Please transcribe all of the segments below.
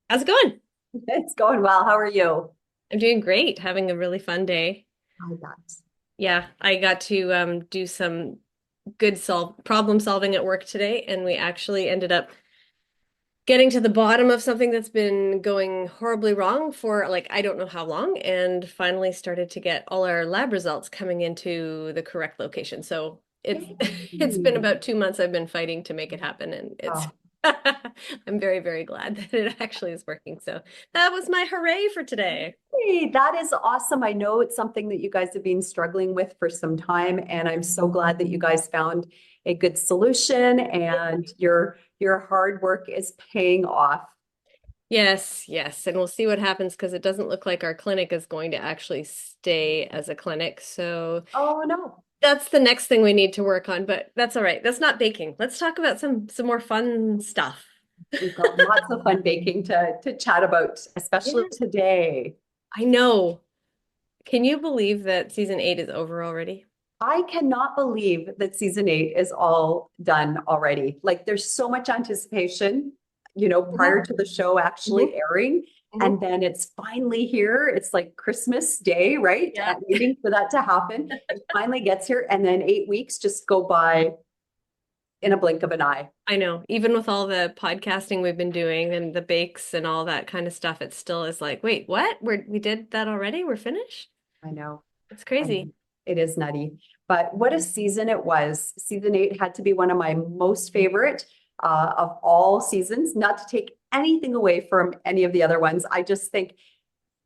How's it going? It's going well. How are you? I'm doing great, having a really fun day. I bet. Yeah, I got to do some good problem solving at work today, and we actually ended up getting to the bottom of something that's been going horribly wrong for like I don't know how long, and finally started to get all our lab results coming into the correct location. So it's it's been Yay. about 2 months I've been fighting to make it happen, and it's Oh, I'm very, very glad that it actually is working. So that was my hooray for today. hey, that is awesome. I know it's something that you guys have been struggling with for some time, and I'm so glad that you guys found a good solution and your hard work is paying off. Yes, yes. And we'll see what happens because it doesn't look like our clinic is going to actually stay as a clinic. So Oh no. that's the next thing we need to work on, but that's all right. That's not baking. Let's talk about some more fun stuff. We've got lots of fun baking to chat about, especially Yeah. today. I know. Can you believe that season 8 is over already? I cannot believe that season 8 is all done already. Like there's so much anticipation, prior Mhm. to the show actually Mhm. airing. Mhm. And then it's finally here. It's like Christmas Day, right? Yeah. And waiting for that to happen. It finally gets here. And then 8 weeks just go by in a blink of an eye. I know. Even with all the podcasting we've been doing and the bakes and all that kind of stuff, it still is like, wait, what? We did that already? We're finished? I know. It's I crazy. know. It is nutty. But what a season it was. Season 8 had to be one of my most favorite of all seasons, not to take anything away from any of the other ones. I just think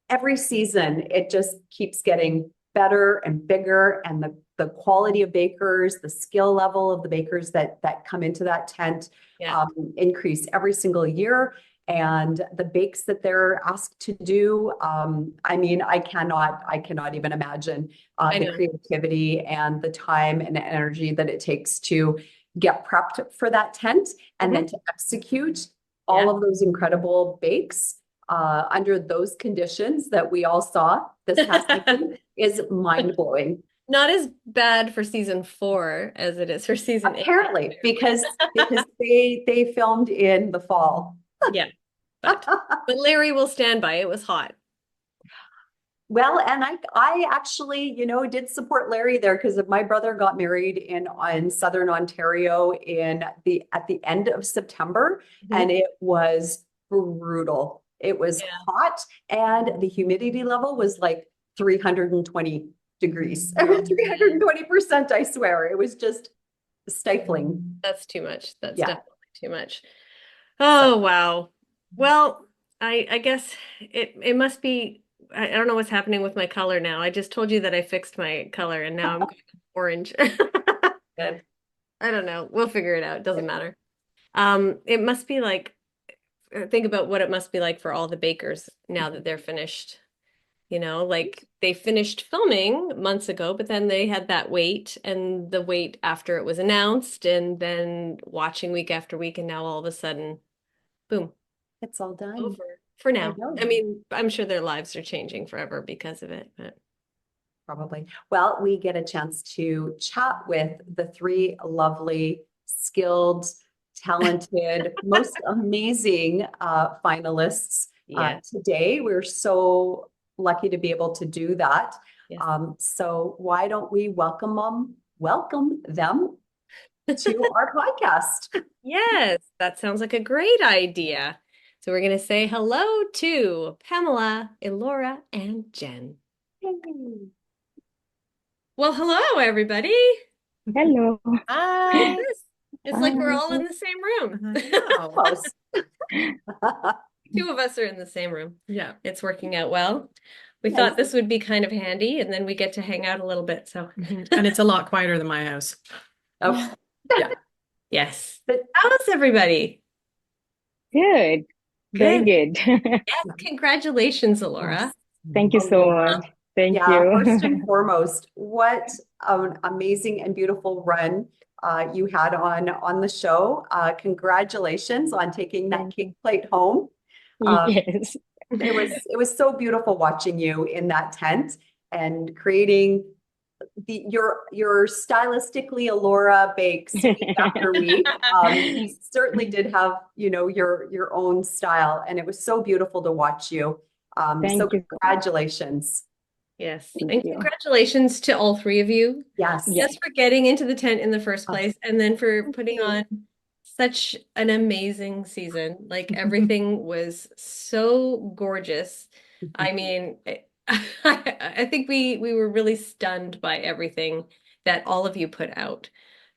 every season it just keeps getting better and bigger, and the quality of bakers, the skill level of the bakers that come into that tent Yeah. increase every single year. And the bakes that they're asked to do, I mean, I cannot even imagine I the know. creativity and the time and energy that it takes to get prepped for that tent and then Hmm. to execute all Yeah. of those incredible bakes under those conditions that we all saw this past season is mind blowing. Not as bad for season 4 as it is for season 8. Apparently, because they filmed in the fall. Yeah, but Larry will stand by. It was hot. Well, and I actually, did support Larry there because my brother got married in Southern Ontario in the at the end of September, and Mhm. it was brutal. It was Yeah. hot, and the humidity level was like 320 degrees. 320%, I swear. It was just stifling. That's too much. That's Yeah. definitely too much. So Oh, wow. Well, I guess it must be I don't know what's happening with my color now. I just told you that I fixed my color and now I'm going orange. good. I don't know. We'll figure it out. It doesn't matter. It must be like think about what it must be like for all the bakers now that they're finished. Like they finished filming months ago, but then they had that wait and the wait after it was announced, and then watching week after week, and now all of a sudden, boom, It's all done. over for I now. I know. mean, I'm sure their lives are changing forever because of it, but Probably. Well, we get a chance to chat with the three lovely, skilled, talented, most amazing finalists yeah, today. We're so lucky to be able to do that. yes. So why don't we welcome them to our podcast? Yes, that sounds like a great idea. So we're going to say hello to Pamela, Elora, and Jen. Well, hello, everybody. Hello. Look at Hi. this. It's like we're all Hi. in the same room. I know. Close. Two of us are in the same room. Yeah. It's working out well. We thought Nice. this would be kind of handy, and then we get to hang out a little bit. So, And it's a lot quieter than my house. Oh, Yeah. yes. but How's everybody? Good. Very Good. good. Yes. Congratulations, Alora. yes. Thank you so Alora. much. Thank Yeah, you. first and foremost, what an amazing and beautiful run you had on the show. Congratulations on taking that Thank cake you. plate home. Uh, Yes. it was so beautiful watching you in that tent and creating your stylistically Elora bakes week after week. You certainly did have, your own style, and it was so beautiful to watch you. So Thank you so much. congratulations. Yes. Thank And you. congratulations to all three of you. Yes. Yeah. Just for getting into the tent in the first Oh, place and then for thank putting you. on such an amazing season. Like everything was so gorgeous. I mean, I think we were really stunned by everything that all of you put out.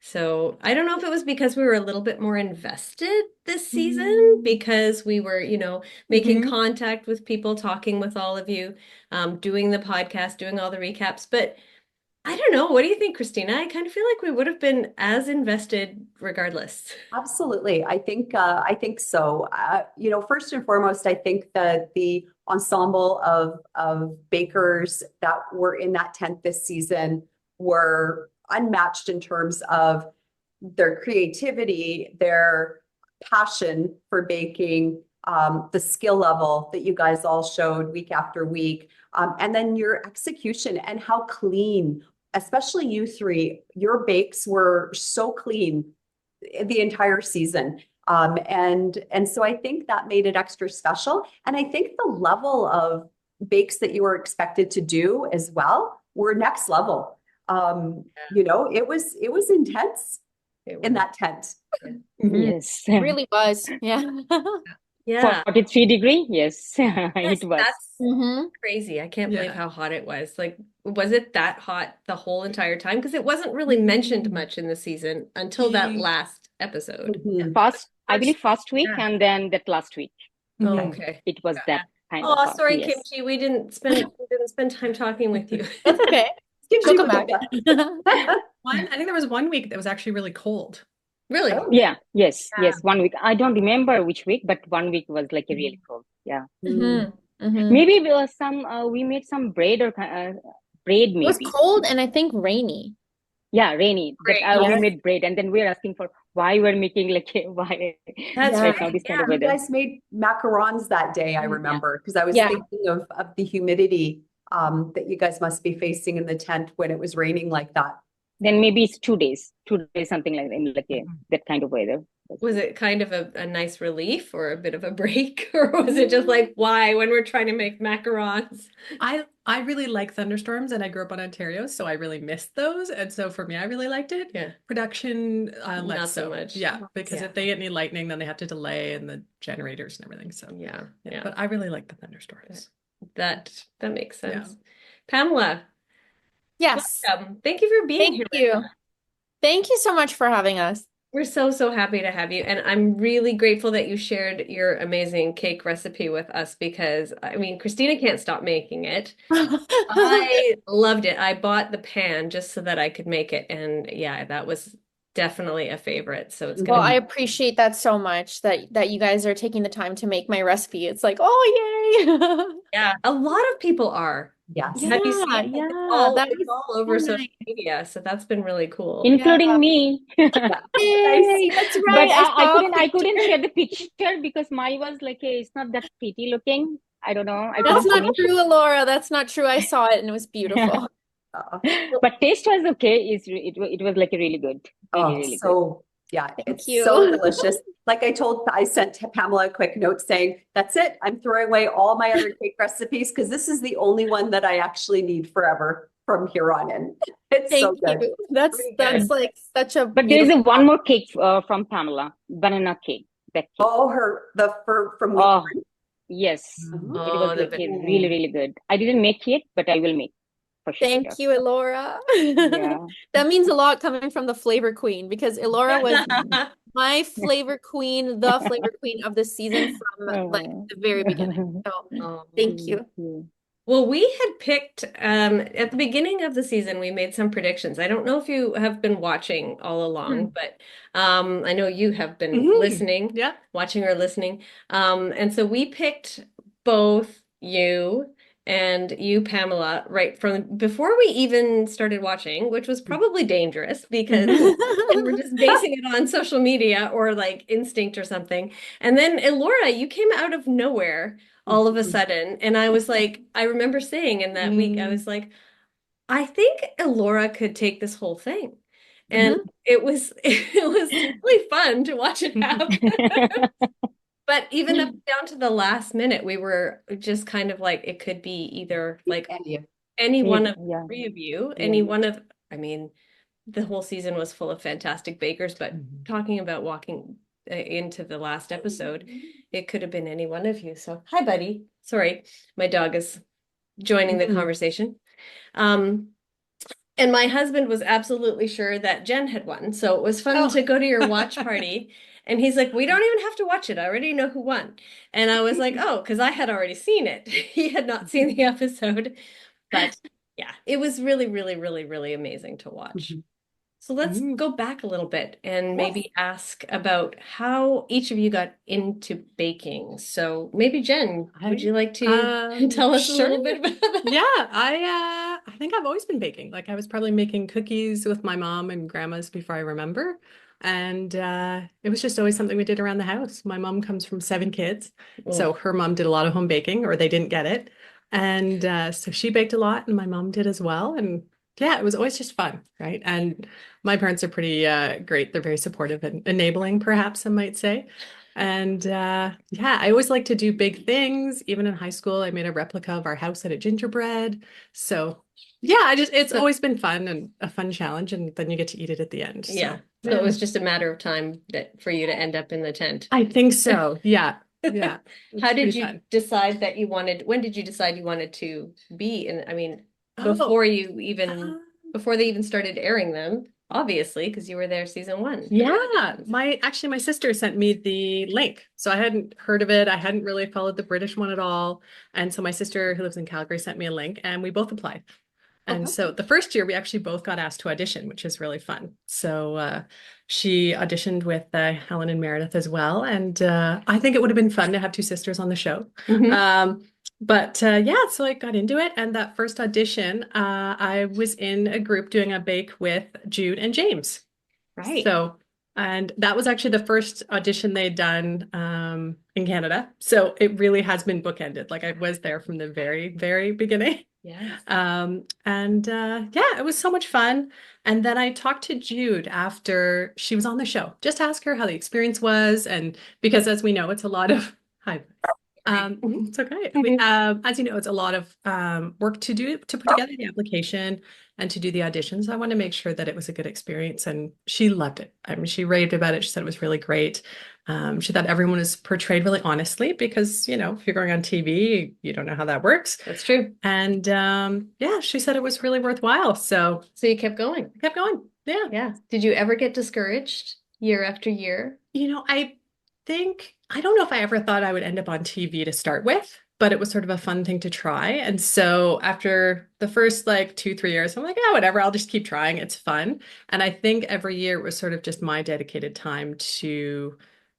So I don't know if it was because we were a little bit more invested this season because we were, making Mhm. contact with people, talking with all of you, doing the podcast, doing all the recaps. But I don't know. What do you think, Christina? I kind of feel like we would have been as invested regardless. Absolutely. I think so. First and foremost, I think that the ensemble of bakers that were in that tent this season were unmatched in terms of their creativity, their passion for baking, the skill level that you guys all showed week after week, and then your execution and how clean, especially you three, your bakes were so clean the entire season. And so I think that made it extra special. And I think the level of bakes that you were expected to do as well were next level. It was intense It in was. that tent. Yes. Really was. Yeah. Yeah. 43-degree. Yes, Yes, it was. that's hmm crazy. I can't believe Yeah. how hot it was. Like, was it that hot the whole entire time? Because it wasn't really mentioned much in the season until that last episode. Mhm. I believe first week Yeah. and then that last week. Oh, Mhm. okay. It was Yeah. that kind of Oh, hot. sorry, Yes. Kimchi. We didn't spend time talking with you. That's okay. Gives She'll you come back. I think there was one week that was actually really cold. Really? Oh. Yeah. Yes. Yeah. Yes. 1 week. I don't remember which week, but 1 week was like a really cold. Yeah. Mm. Maybe we made some bread or bread It was maybe. cold and I think rainy. Yeah, rainy. That Great. we Yes. made bread, and then we're asking for why we're making like why That's Yeah. right right. now this kind Yeah. of You weather. guys made macarons that day, I Yeah. remember, because I was Yeah. thinking of the humidity that you guys must be facing in the tent when it was raining like that. Then maybe it's 2 days, something like that, in like that kind of weather. Was it kind of a nice relief or a bit of a break? Or was it just like, why when we're trying to make macarons? I really like thunderstorms, and I grew up in Ontario, so I really missed those. And so for me, I really liked it. Yeah. Production, Not less so so. much. Yeah, because Yeah. if they get any lightning, then they have to delay and the generators and everything. So Yeah. yeah, Yeah. but I really like the thunderstorms. That makes Yeah. sense. Pamela, Yes. welcome. Thank you for being Thank here. you. Thank you so much for having us. We're so happy to have you. And I'm really grateful that you shared your amazing cake recipe with us because, I mean, Christina can't stop making it. I loved it. I bought the pan just so that I could make it. And yeah, that was definitely a favorite. So it's Well, gonna I be, appreciate that so much that you guys are taking the time to make my recipe. It's like, oh, yay. yeah, a lot of people are. Yes. Have you seen Yeah, it? It's yeah. all That it's was all over so social nice. media. So that's been really cool. Including me. Yeah. Yay, that's But right. I saw a couldn't picture. share the picture because mine was like it's not that pretty looking. I don't know. I That's couldn't not finish. true, Elora. That's not true. I saw it and it was beautiful. Uh, But taste was okay. It was like really good. Oh, Really good. so yeah, Thank it's you. so delicious. Like I sent Pamela a quick note saying, that's it. I'm throwing away all my other cake recipes because this is the only one that I actually need forever from here on in. It's so Thank good. you. That's Really that's good. like such a But there is beautiful one more cake from Pamela, banana cake. That cake. Oh, from week Oh, one. yes. Mhm. It was Oh, the like a really good. I didn't make it, but I will make for sure. Thank you, Elora. Yeah. That means a lot coming from the flavor queen because Elora was my flavor queen, the flavor queen of the season from like the very beginning. So Oh. thank you. Well, we had picked at the beginning of the season, we made some predictions. I don't know if you have been watching all along, but I know you have been listening, Yeah. watching or listening. And so we picked both you and you, Pamela, right from before we even started watching, which was probably dangerous because we were just basing it on social media or like instinct or something. And then Elora, you came out of nowhere all of a sudden. And I was like, I remember saying in that week, I was like, I think Elora could take this whole thing. And Mhm. it was really fun to watch it happen. But even up down to the last minute, we were just kind of like it could be either like And you. any one of the Yeah, three of you, yeah. any one of, I mean, the whole season was full of fantastic bakers, but Mhm. talking about walking into the last episode, it could have been any one of you. So, hi, buddy. Sorry, my dog is joining the Mhm. conversation. Um, and my husband was absolutely sure that Jen had won. So it was fun Oh. to go to your watch party. And he's like, we don't even have to watch it. I already know who won. And I was like, oh, because I had already seen it. He had not seen the episode. But yeah, it was really, really, really, really amazing to watch. Mhm. So let's Mm. go back a little bit and Yes. maybe ask about how each of you got into baking. So maybe Jen, would you like to tell us a Sure. little bit about that? Yeah, I think I've always been baking. Like I was probably making cookies with my mom and grandma's before I remember. And it was just always something we did around the house. My mom comes from 7 kids, so Oh, her mom did a lot of home baking, or they didn't get it. And so she baked a lot, and my mom did as well. And yeah, it was always just fun, right? And my parents are pretty great. They're very supportive and enabling, perhaps I might say. And yeah, I always like to do big things. Even in high school, I made a replica of our house out of gingerbread. So yeah, it's so always been fun and a fun challenge, and then you get to eat it at the end. yeah. So So it yeah, was just a matter of time that for you to end up in the tent. I think so. Yeah, yeah, How it's did pretty you fun. decide that you wanted, when did you decide you wanted to be in, I mean, Oh, before you even, uh, before they even started airing them, obviously, because you were there season one for the yeah. auditions. My sister sent me the link, so I hadn't heard of it. I hadn't really followed the British one at all, and so my sister, who lives in Calgary, sent me a link, and we both applied. And Okay. so the first year we actually both got asked to audition, which is really fun. So she auditioned with Helen and Meredith as well. And I think it would have been fun to have two sisters on the show. Mhm. But yeah, so I got into it. And that first audition, I was in a group doing a bake with Jude and James. Right. So, and that was actually the first audition they'd done in Canada. So it really has been bookended. Like I was there from the very, very beginning. Yes. And yeah, it was so much fun. And then I talked to Jude after she was on the show, just to ask her how the experience was. And because as we know, it's a lot of hi. It's okay. As you know, it's a lot of work to do to put together the application and to do the auditions. I want to make sure that it was a good experience, and she loved it. I mean, she raved about it. She said it was really great. She thought everyone was portrayed really honestly because, you know, if you're going on TV, you don't know how that works. That's true. And yeah, she said it was really worthwhile. So So you kept going. I kept going. Yeah. Yeah. Did you ever get discouraged year after year? You know, I don't know if I ever thought I would end up on TV to start with, but it was sort of a fun thing to try. And so after the first like 2, 3 years, I'm like, yeah, whatever, I'll just keep trying. It's fun. And I think every year it was sort of just my dedicated time to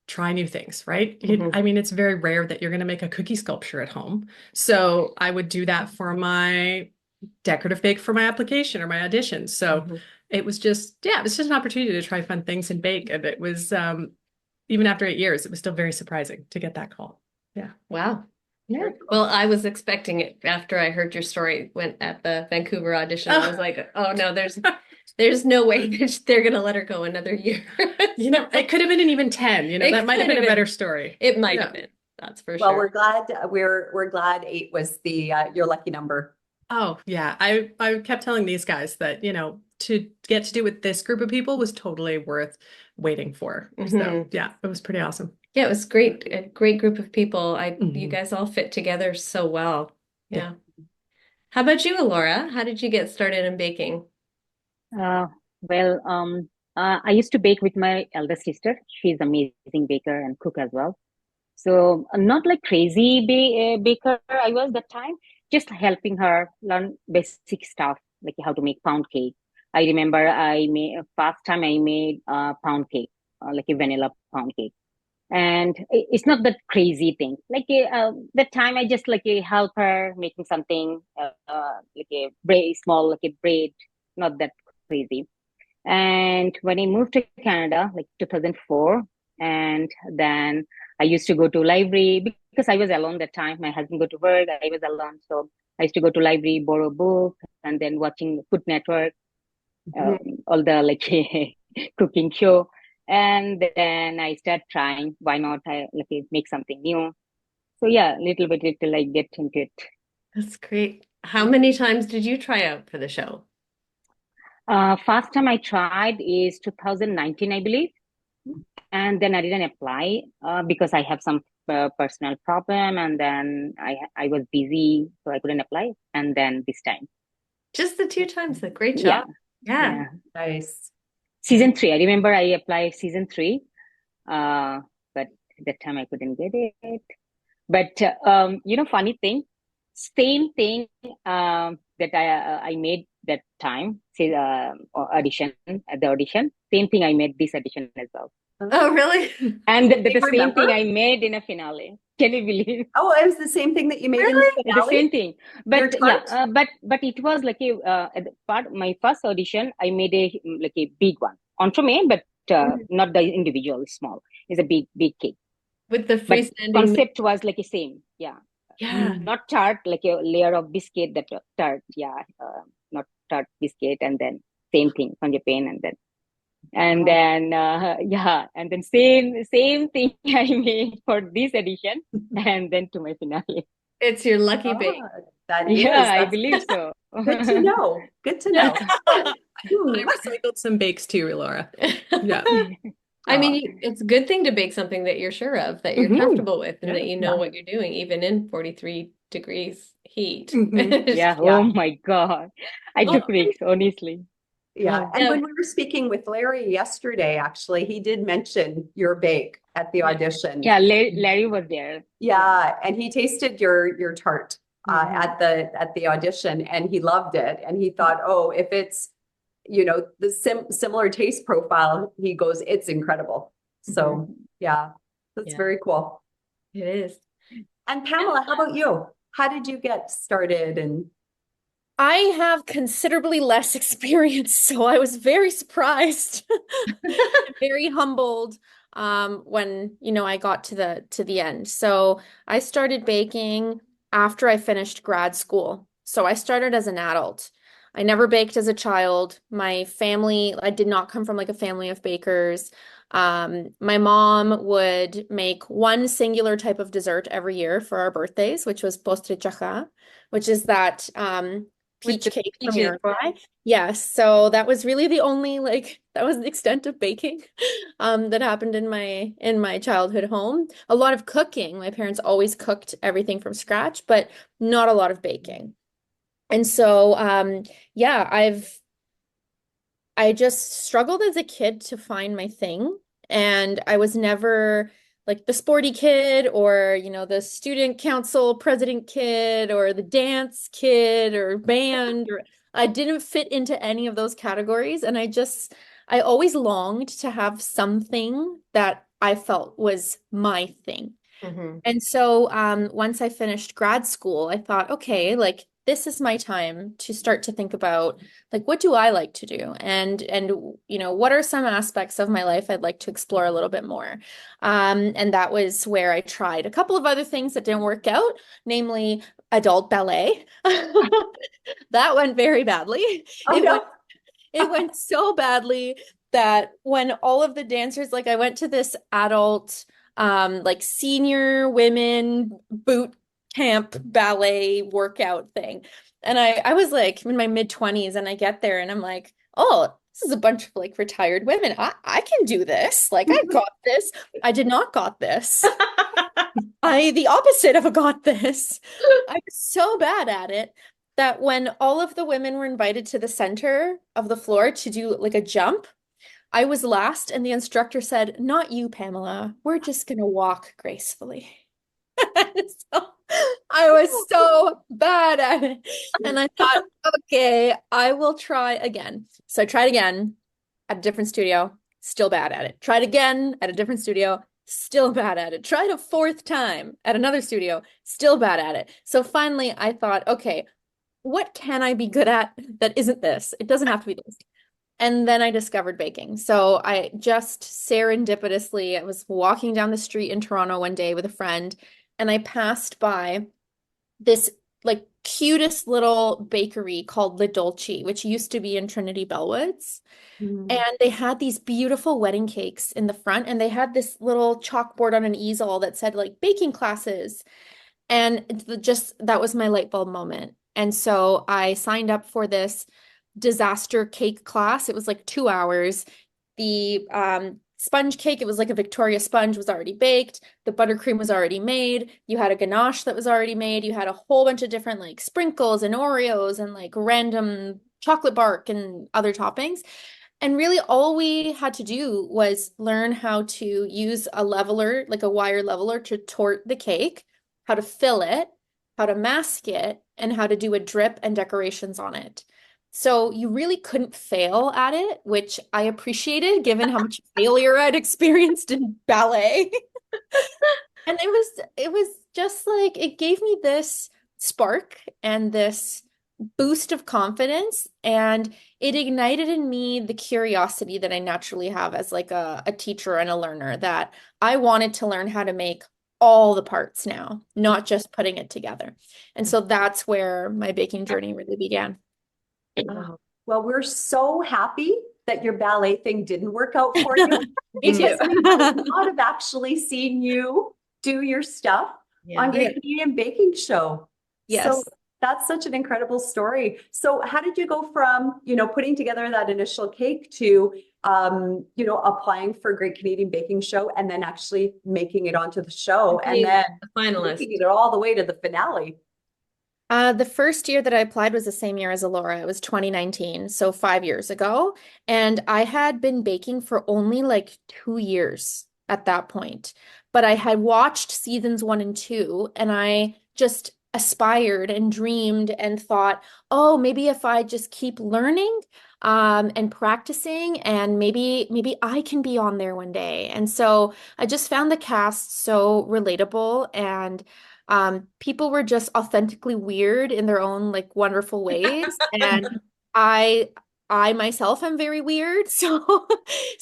try new things, right? Mhm. I mean, it's very rare that you're going to make a cookie sculpture at home. So I would do that for my decorative bake for my application or my audition. So Mhm. it was just, yeah, it was just an opportunity to try fun things and bake. And it was, even after 8 years, it was still very surprising to get that call. Yeah. Wow. Yeah. Well, I was expecting it after I heard your story went at the Vancouver audition. I was like, oh no, there's no way that they're gonna let her go another year. You know, it could have been an even 10, you know, It that might have could been have a better been. story. It might Yeah. have been. That's for Well, sure. we're glad 8 was the your lucky number. Oh, yeah. I kept telling these guys that, you know, to get to do with this group of people was totally worth waiting for. So, Mhm. yeah, it was pretty awesome. Yeah, it was great. A great group of people. You Mhm. guys all fit together so well. Yeah. Yeah. How about you, Elora? How did you get started in baking? Uh, well, I used to bake with my elder sister. She's amazing baker and cook as well. So not like crazy baker I was that time, just helping her learn basic stuff like how to make pound cake. I remember I made first time I made a pound cake, like a vanilla pound cake, and it's not that crazy thing. Like that time I just like help her making something like a bread, small like a bread, not that crazy. And when I moved to Canada, like 2004, and then I used to go to library because I was alone that time. My husband go to work, I was alone. So I used to go to library, borrow book, and then watching Food Network, um, Mhm. all the like cooking show. And then I start trying, why not I like make something new. So yeah, little by little I get into it. That's great. How many times did you try out for the show? First time I tried is 2019, I believe. And then I didn't apply because I have some personal problem, and then I was busy, so I couldn't apply. And then this time, Just the two times. A great yeah, job. Yeah. yeah, Nice. season 3. I remember I applied season 3, but that time I couldn't get it. But funny thing, same thing that I made that time, say audition at the audition. Same thing I made this audition as well. Oh, really? And Do you the same thing remember? I made in a finale. Can you believe? Oh, it was the same thing that you made in the Really? The finale? same thing. Your But yeah, tart? but it was like a at the part my first audition. I made a like a big one, entremet, but Mhm. not the individual small. It's a big cake. With the But freestanding. concept was like the same. Yeah, Yeah. not tart like a layer of biscuit that tart. Yeah, not tart biscuit, and then same thing on your pane, and Wow. then yeah, and then same thing I made for this edition, and then to my finale. It's your lucky bake. Ah, that Yeah, is. I That's believe so. good to know. Good to Yeah. know. I recycled some bakes too, Elora. Yeah. I Oh, mean, it's a good thing to bake something that you're sure of, that you're Hmm. comfortable with, and Yeah. that you know yeah. what you're doing, even in 43 degrees heat. Mhm. Yeah. Yeah. Oh my God, I Well, took risks, honestly. yeah. Oh. And Yeah. when we were speaking with Larry yesterday, actually, he did mention your bake at the audition. Yeah, Larry was there. Yeah. Yeah, and he tasted your tart Hmm. at the audition, and he loved it. And he thought, oh, if it's the similar taste profile, he goes, it's incredible. Mhm. So yeah, that's Yeah, very cool. it is. And Pamela, how about you? How did you get started? And I have considerably less experience, so I was very surprised, very humbled when I got to the end. So I started baking after I finished grad school. So I started as an adult. I never baked as a child. My family, I did not come from like a family of bakers. My mom would make one singular type of dessert every year for our birthdays, which was postrechaja, which is that With peach the cake from peaches. Uruguay. Yes, so that was really the only that was the extent of baking that happened in my childhood home. A lot of cooking. My parents always cooked everything from scratch, but not a lot of baking. And so yeah, I just struggled as a kid to find my thing, and I was never like the sporty kid or, the student council president kid or the dance kid or band, or I didn't fit into any of those categories. And I always longed to have something that I felt was my thing. Mhm. And so once I finished grad school, I thought, okay, like this is my time to start to think about like what do I like to do? And what are some aspects of my life I'd like to explore a little bit more? And that was where I tried a couple of other things that didn't work out, namely adult ballet. That went very badly. oh It went no, it went so badly that when all of the dancers, like I went to this adult, like senior women boot camp ballet workout thing. And I was like in my mid-20s and I get there and I'm like, oh, this is a bunch of like retired women. I can do this. Like I got this. I did not got this. The opposite of a got this. I was so bad at it that when all of the women were invited to the center of the floor to do like a jump, I was last, and the instructor said, "Not you, Pamela. We're just gonna walk gracefully." So I was so bad at it. And I thought, okay, I will try again. So I tried again at a different studio, still bad at it. Tried again at a different studio, still bad at it. Tried a fourth time at another studio, still bad at it. So finally I thought, okay, what can I be good at that isn't this? It doesn't have to be this. And then I discovered baking. So I just serendipitously, I was walking down the street in Toronto one day with a friend, and I passed by this like cutest little bakery called La Dolce, which used to be in Trinity Bellwoods. Mm. And they had these beautiful wedding cakes in the front, and they had this little chalkboard on an easel that said like baking classes. And just that was my light bulb moment. And so I signed up for this disaster cake class. It was like 2 hours. The sponge cake, it was like a Victoria sponge, was already baked. The buttercream was already made. You had a ganache that was already made. You had a whole bunch of different like sprinkles and Oreos and like random chocolate bark and other toppings. And really, all we had to do was learn how to use a leveler, like a wire leveler, to tort the cake, how to fill it, how to mask it, and how to do a drip and decorations on it. So you really couldn't fail at it, which I appreciated given how much failure I'd experienced in ballet. And it was just like it gave me this spark and this boost of confidence, and it ignited in me the curiosity that I naturally have as like a teacher and a learner, that I wanted to learn how to make all the parts now, not just putting it together. And so that's where my baking journey really began. Wow. Well, we're so happy that your ballet thing didn't work out for you Me too. because we would not have actually seen you do your stuff on Yeah. Great Canadian Baking Show. Yes. So that's such an incredible story. So how did you go from, putting together that initial cake to, applying for Great Canadian Baking Show and then actually making it onto the show and then a finalist. making it all the way to the finale? The first year that I applied was the same year as Elora. It was 2019, so 5 years ago. And I had been baking for only like 2 years at that point. But I had watched seasons 1 and 2, and I just aspired and dreamed and thought, oh, maybe if I just keep learning and practicing, and maybe I can be on there one day. And so I just found the cast so relatable, and people were just authentically weird in their own like wonderful ways. And I I myself am very weird. So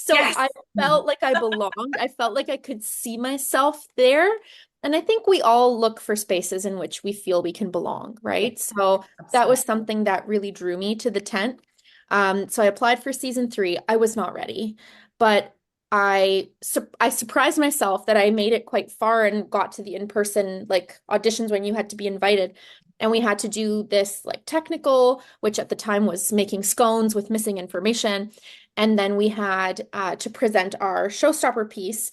Yes. I felt like I belonged. I felt like I could see myself there. And I think we all look for spaces in which we feel we can belong, right? So that was something that really drew me to the tent. So I applied for season 3. I was not ready, but I surprised myself that I made it quite far and got to the in-person like auditions when you had to be invited. And we had to do this like technical, which at the time was making scones with missing information. And then we had to present our showstopper piece.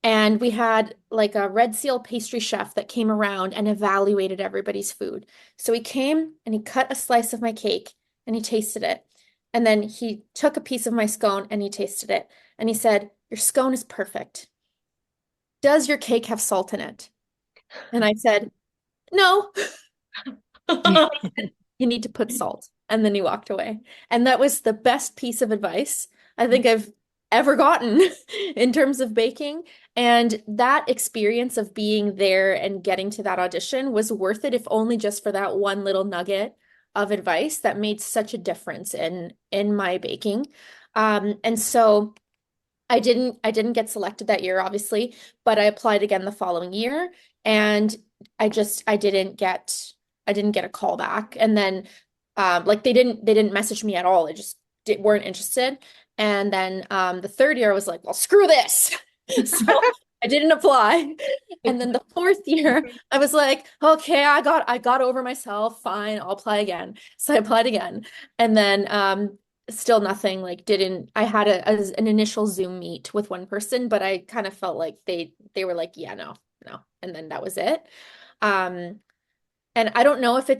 And we had like a Red Seal pastry chef that came around and evaluated everybody's food. So he came and he cut a slice of my cake and he tasted it. And then he took a piece of my scone and he tasted it. And he said, "Your scone is perfect. Does your cake have salt in it?" And I said, "No." You need to put salt. And then he walked away. And that was the best piece of advice I think I've ever gotten in terms of baking. And that experience of being there and getting to that audition was worth it, if only just for that one little nugget of advice that made such a difference in my baking. And so I didn't get selected that year, obviously, but I applied again the following year, and I didn't get a call back. And then like they didn't message me at all. They just weren't interested. And then the third year I was like, well, screw this. So I didn't apply. And then the fourth year I was like, okay, I got over myself. Fine, I'll apply again. So I applied again. And then still nothing, like didn't I had an initial Zoom meet with one person, but I kind of felt like they were like, yeah, no, no. And then that was it. Um and I don't know if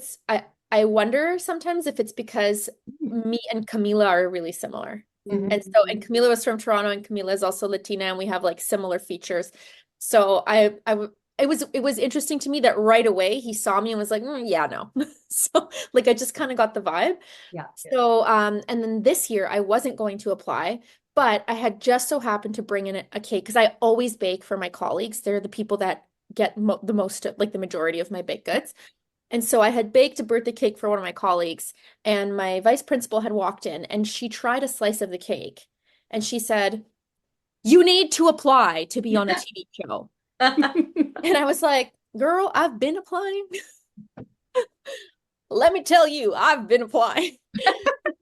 I wonder sometimes if it's because me and Camila are really similar. And so, and Camila was from Toronto, and Camila is also Latina, and we have like similar features. So it was interesting to me that right away he saw me and was like, yeah, no. So like I just kind of got the vibe. Yeah. So and then this year I wasn't going to apply, but I had just so happened to bring in a cake because I always bake for my colleagues. They're the people that get the most, like the majority of my baked goods. And so I had baked a birthday cake for one of my colleagues, and my vice principal had walked in and she tried a slice of the cake and she said, "You need to apply to be on a TV show." And I was like, "Girl, I've been applying." let me tell you, I've been applying. And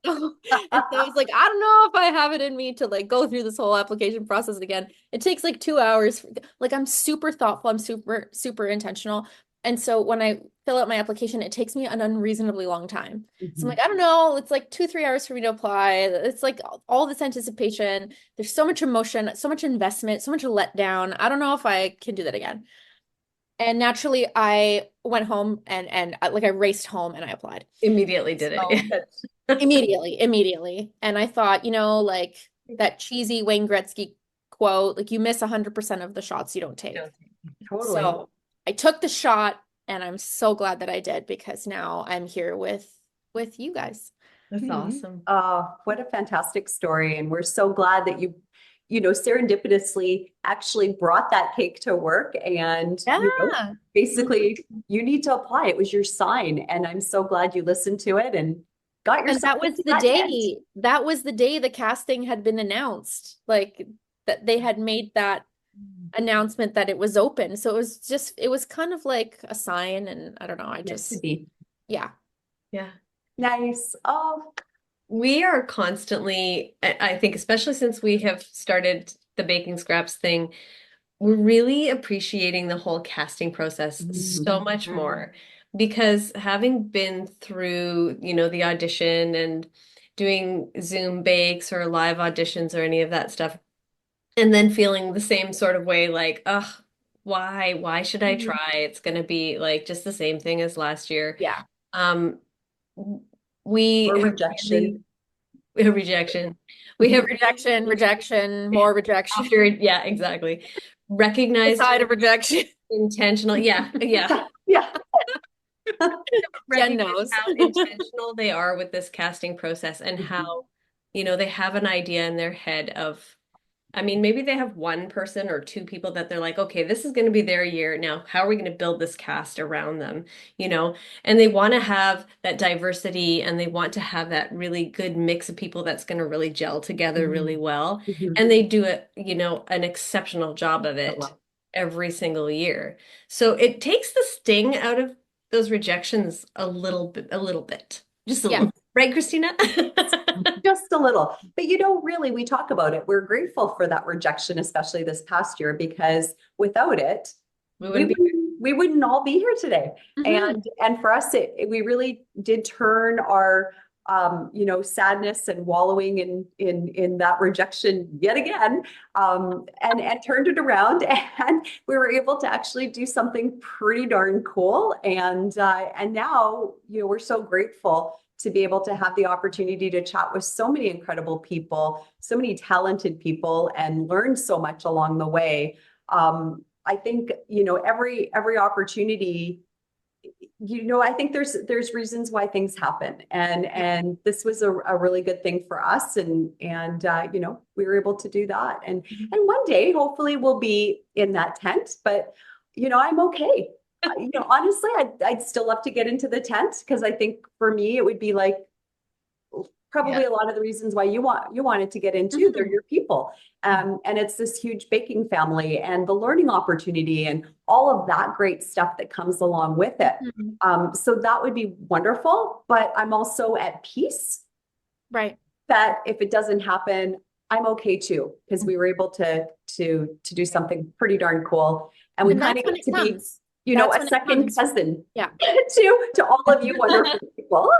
so I was like, I don't know if I have it in me to like go through this whole application process again. It takes like 2 hours. Like I'm super thoughtful. I'm super intentional. And so when I fill out my application, it takes me an unreasonably long time. So I'm like, I don't know, it's like 2, 3 hours for me to apply. It's like all this anticipation. There's so much emotion, so much investment, so much letdown. I don't know if I can do that again. And naturally, I went home and like I raced home and I applied Immediately did it. immediately. And I thought, like that cheesy Wayne Gretzky quote, like you miss 100% of the shots you don't take. Totally. So I took the shot and I'm so glad that I did because now I'm here with you guys. That's awesome. What a fantastic story. And we're so glad that serendipitously actually brought that cake to work and basically you need to apply. It was your sign. And I'm so glad you listened to it and got yourself. And that was the day. That was the day the casting had been announced. Like that they had made that announcement that it was open. So it was kind of like a sign. And I don't know. Yeah. Nice. Oh, we are constantly, I think, especially since we have started the baking scraps thing, we're really appreciating the whole casting process so much more because having been through, the audition and doing Zoom bakes or live auditions or any of that stuff, and then feeling the same sort of way, like, ugh, why should I try? It's going to be like just the same thing as last year. Yeah. We or have rejection. We have rejection. We have rejection, more rejection. after, yeah, exactly. Recognize Side of rejection. intentional. Yeah. Yeah. Jen Recognize knows. how intentional they are with this casting process and how, they have an idea in their head of, I mean, maybe they have one person or two people that they're like, okay, this is going to be their year. Now, how are we going to build this cast around them? And they want to have that diversity and they want to have that really good mix of people that's going to really gel together really well. And they do it, an exceptional job of it every single year. So it takes the sting out of those rejections a little bit, just a little. Right, Cristina? Just a little. But really, we talk about it. We're grateful for that rejection, especially this past year, because without it, we wouldn't all be here today. And for us, we really did turn our sadness and wallowing in that rejection yet again, and turned it around, and we were able to actually do something pretty darn cool. And now, we're so grateful to be able to have the opportunity to chat with so many incredible people, so many talented people, and learn so much along the way. I think, every opportunity, I think there's reasons why things happen. And this was a really good thing for us. And we were able to do that. And one day, hopefully we'll be in that tent, but, I'm okay. Honestly, I'd still love to get into the tent because I think for me, it would be like probably a lot of the reasons why you wanted to get into, they're your people. And it's this huge baking family and the learning opportunity and all of that great stuff that comes along with it. So that would be wonderful, but I'm also at peace. Right. That if it doesn't happen, I'm okay too, because we were able to do something pretty darn cool. And we kind of get to be a second cousin to all of you wonderful people.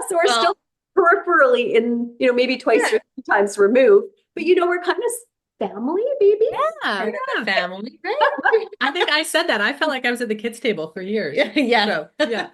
So we're still peripherally in, maybe twice or 3 times removed, but we're kind of family, baby. Yeah. Family, right? I think I said that. I felt like I was at the kids' table for years. Yeah. So, yeah.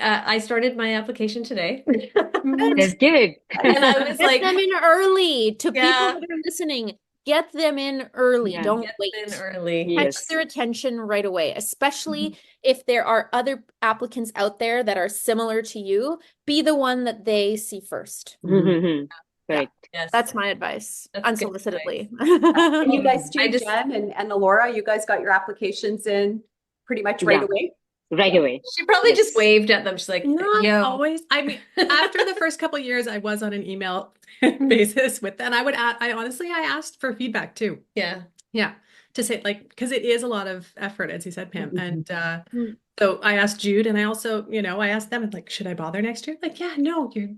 I started my application today. That's good. And I was like, get them in early. To people that are listening, get them in early. Don't wait. In early. Catch their attention right away, especially if there are other applicants out there that are similar to you. Be the one that they see first. Right. Yes. That's my advice, unsolicitedly. And you guys too, Jen and Elora, you guys got your applications in pretty much right away? Right away. She probably just waved at them. She's like, always. I mean, after the first couple of years, I was on an email basis with them. I honestly, I asked for feedback too. Yeah. Yeah. to say like, because it is a lot of effort, as you said, Pam. And Mm. so I asked Jude, and I also, I asked them, like, should I bother next year? Like, yeah, no, you're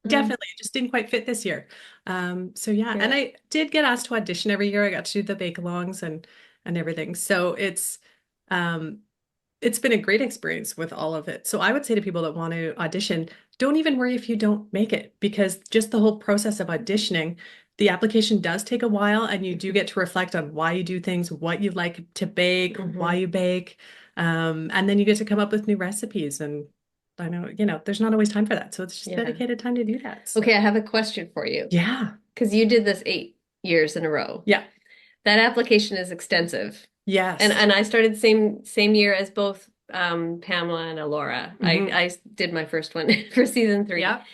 definitely, it just didn't quite fit this year. So yeah, and Yeah. I did get asked to audition every year. I got to do the bake-alongs and everything. So um it's been a great experience with all of it. So I would say to people that want to audition, don't even worry if you don't make it, because just the whole process of auditioning, the application does take a while, and you do get to reflect on why you do things, what you like to bake, why you bake. And then you get to come up with new recipes. And I know, there's not always time for that. So it's just Yeah. dedicated time to do that. So, Okay, I have a question for you. yeah. Because you did this 8 years in a row. Yeah. That application is extensive. Yes. And I started same year as both Pamela and Elora. Mhm. I did my first one for season 3. Yeah.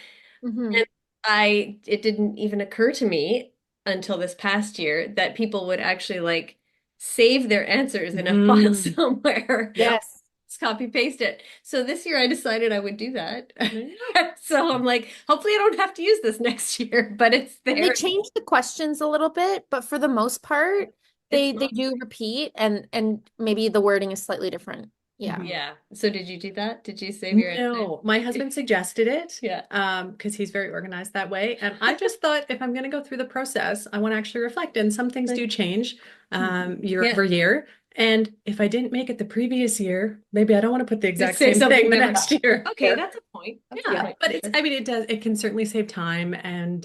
Mhm. And it didn't even occur to me until this past year that people would actually like save their answers in a file Mhm. somewhere. Yes. Just copy paste it. So this year I decided I would do that. So I'm like, hopefully I don't have to use this next year, but it's And they there. change the questions a little bit, but for the most part, It's they do repeat and maybe the wording is slightly different. Yeah. Yeah. So did you do that? Did you save your answer? No, my husband suggested it. Yeah. Because he's very organized that way. And I just thought, if I'm going to go through the process, I want to actually reflect. And some things do change year Yeah. over year. And if I didn't make it the previous year, maybe I don't want to put the exact say same something thing the different. next year. Okay, Sure. that's a point. That's a Yeah, point but for it's, sure. I mean, it can certainly save time. And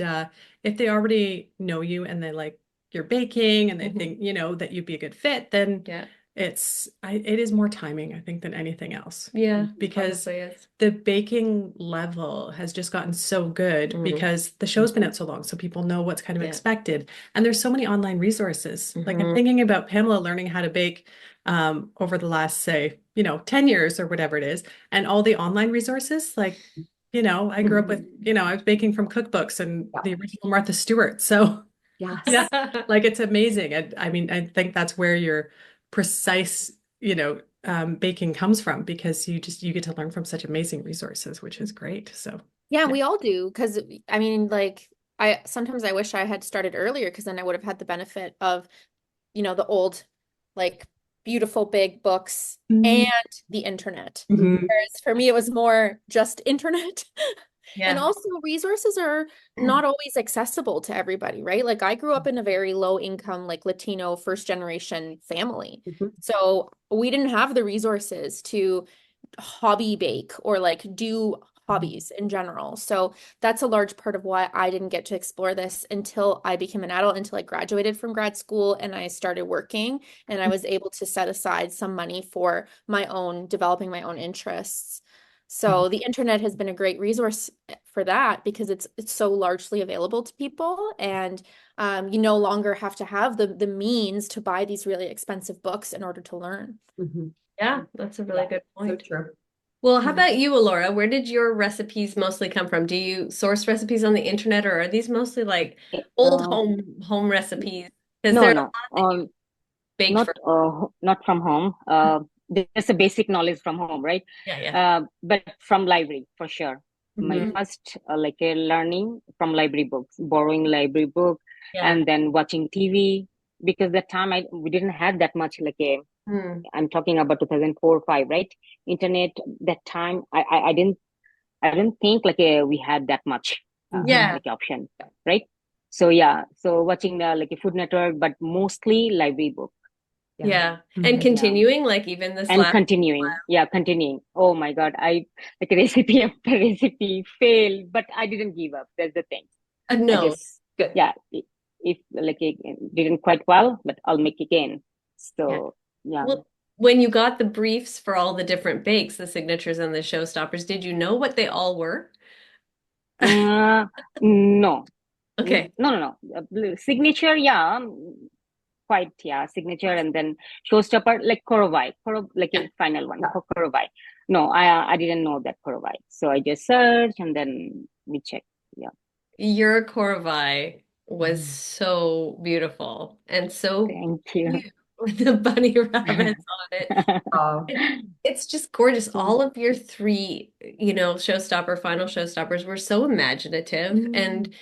if they already know you and they like your baking and they Mhm. think, that you'd be a good fit, then Yeah. it is more timing, I think, than anything else. Yeah. Because Probably is. the baking level has just gotten so good Mhm. because the show's been out so long, so people know what's kind of Yeah. expected. And there's so many online resources. Like, I'm Mhm. thinking about Pamela learning how to bake over the last, say, 10 years or whatever it is, and all the online resources. Like, I grew up with, I was baking from cookbooks and Yeah. the original Martha Stewart. So Yes. yeah, like, it's amazing. And I mean, I think that's where your precise, baking comes from, because you get to learn from such amazing resources, which is great. So Yeah, yeah. we all do. Because I mean, like, I sometimes I wish I had started earlier because then I would have had the benefit of, the old, like, beautiful big books and the internet. Mhm. Whereas for me, it was more just internet. And Yeah. also, resources are not always accessible to everybody, right? Like, I grew up in a very low income, like, Latino first generation family. Mhm. So we didn't have the resources to hobby bake or like do hobbies in general. So that's a large part of why I didn't get to explore this until I became an adult, until I graduated from grad school and I started working and I was able to set aside some money for developing my own interests. So the internet has been a great resource for that because it's so largely available to people, and you no longer have to have the means to buy these really expensive books in order to learn. Mhm. Yeah, that's a really Yeah, good so point. true. Well, how about you, Alora? Where did your recipes mostly come from? Do you source recipes on the internet, or are these mostly like old Uh, home recipes? Because no, there are a no, lot that you baked not for. not from home. There's a basic knowledge from home, right? Yeah, yeah. But from library for sure. My Mhm. first learning from library books, borrowing library book, Yeah. and then watching TV, because that time we didn't have that much Hmm. I'm talking about 2004 5, right? Internet. That time I didn't think we had that much Yeah. option, right? So yeah, so watching like a Food Network, but mostly library book. Yeah. And Mhm. Yeah, continuing, like even this and last. continuing. Oh my God, I like recipe after recipe failed, but I didn't give up. That's the thing. I No. just Good. yeah, if it didn't quite well, but I'll make again. Yeah. So yeah. Well, when you got the briefs for all the different bakes, the signatures and the showstoppers, did you know what they all were? Uh, no. Okay. No. Signature, yeah, quite, yeah, signature, and then showstopper like Korovai, like Yeah. a final one Yeah. for Korovai. No, I didn't know that Korovai, so I just searched and then we checked. Yeah, Your corvée was so beautiful and so thank you. cute with the bunny rabbits on it. Oh, It's just gorgeous. All of your three, final showstoppers were so imaginative. And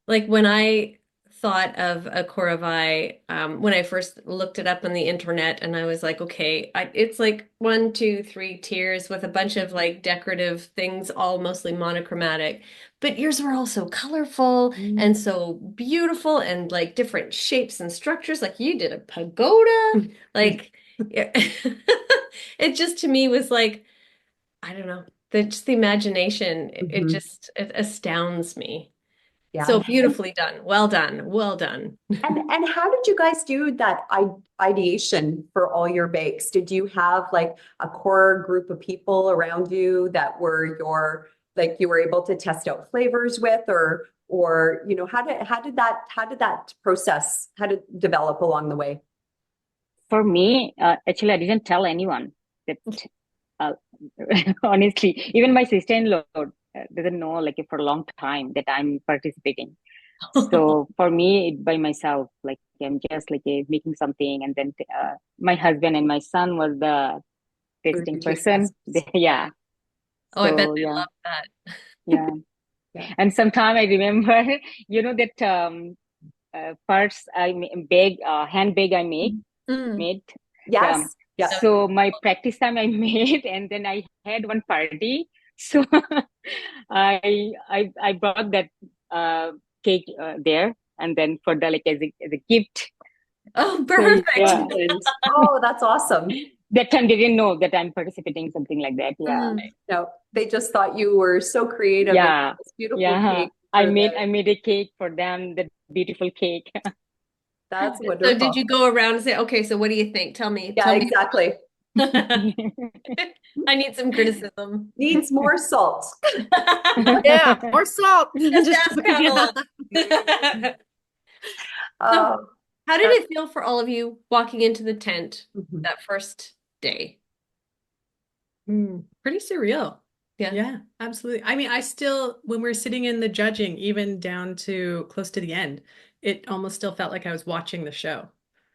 like when I thought of a Koravai when I first looked it up on the internet, and I was like, okay, it's like 1, 2, 3 tiers with a bunch of like decorative things, all mostly monochromatic. But yours were all so colorful and so beautiful and like different shapes and structures. Like you did a pagoda. Like it just to me was like, I don't know, just the imagination. It Mhm. just it astounds me. Yeah. So beautifully done. Well done. Well done. And how did you guys do that ideation for all your bakes? Did you have like a core group of people around you that were your like you were able to test out flavors with, or you know, how did that process how did it develop along the way? For me, actually, I didn't tell anyone that, uh, honestly, even my sister-in-law doesn't know like for a long time that I'm participating. So for me, by myself, like I'm just like making something, and then my husband and my son was the Were tasting your taste person. testers? Yeah. Oh, I bet So they yeah, love that. yeah. Yeah. And sometime I remember, that parts bag, hand bag I Mm. made. Yeah. Yes. Yeah. So my practice time I made, and then I had one party. So I brought that cake there, and then for the like as a gift. Oh, So perfect. yeah, Excellent. Oh, that's awesome. that time they didn't know that I'm participating, something like that. Yeah, Mm. No, they just thought you were so creative and yeah, this beautiful yeah. cake for the, I made a cake for them, that beautiful cake. that's So did wonderful. you go around and say, okay, so what do you think? Yeah, Tell me. exactly. I need some criticism. Needs more salt. Yeah, more salt. Just Just ask yeah. Pamela. So Oh, how did it feel for all of you walking into the tent mhm. that first day? Pretty surreal. Yeah. Yeah, absolutely. I mean, I still, when we're sitting in the judging, even down to close to the end, it almost still felt like I was watching the show.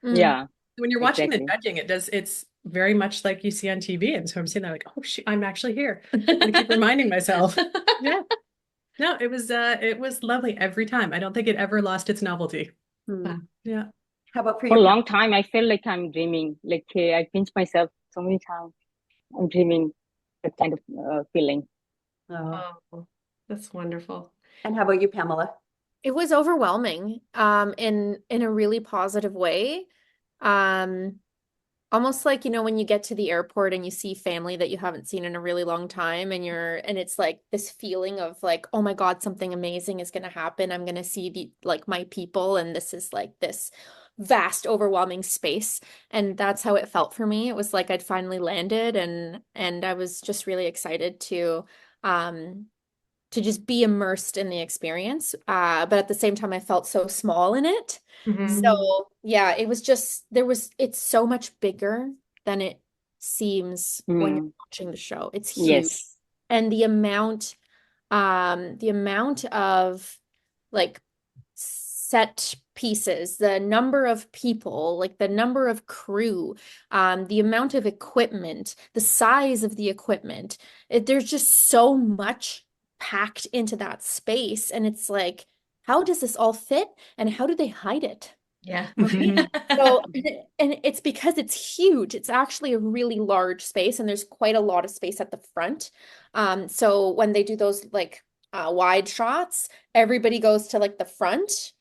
Mm. Yeah, When you're watching the exactly. judging, it's very much like you see on TV. And so I'm sitting there like, oh, shoot, I'm actually here. I keep reminding myself. Yeah. No, it was lovely every time. I don't think it ever lost its novelty. Hmm. Yeah. How about for For you, a Pam? long time, I felt like I'm dreaming. Like I pinch myself so many times. I'm dreaming, that kind of feeling. Oh, Oh, that's wonderful. and how about you, Pamela? It was overwhelming, in a really positive way. Um, Almost like, when you get to the airport and you see family that you haven't seen in a really long time, and it's like this feeling of like, oh my God, something amazing is going to happen. I'm going to see like my people, and this is like this vast, overwhelming space. And that's how it felt for me. It was like I'd finally landed, and I was just really excited um to just be immersed in the experience. But at the same time, I felt so small in it. Mhm. So yeah, it was just it's so much bigger than it seems when you're Mm, watching the show. It's huge. yes. And the amount of like set pieces, the number of people, like the number of crew, the amount of equipment, the size of the equipment, there's just so much packed into that space. And it's like, how does this all fit? And how do they hide it? Yeah. So, and it's because it's huge. It's actually a really large space, and there's quite a lot of space at the front. So when they do those like wide shots, everybody goes to like the front,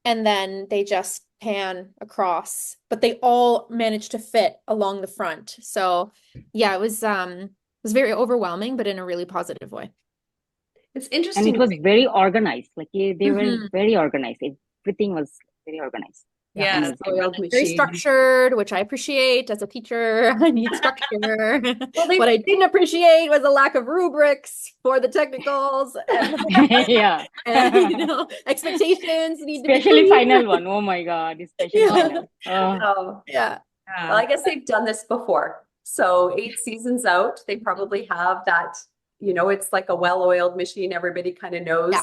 and then they just pan across, but they all manage to fit along the front. So yeah, it was very overwhelming, but in a really positive way. It's And it interesting. was very organized. Like they were Mhm. very organized. Everything was very organized. Yeah, Yeah. Amazing. well-oiled Very machine. structured, which I appreciate as a teacher. I need structure. Well, What I didn't appreciate was a lack of rubrics for the technicals, and, Yeah. expectations need to be Especially clear. final one. Oh my God, especially Yeah. final. Oh, Oh, Yeah. well, I guess they've done this before. So 8 seasons out, they probably have that, it's like a well-oiled machine. Everybody kind of Yeah. knows Yeah.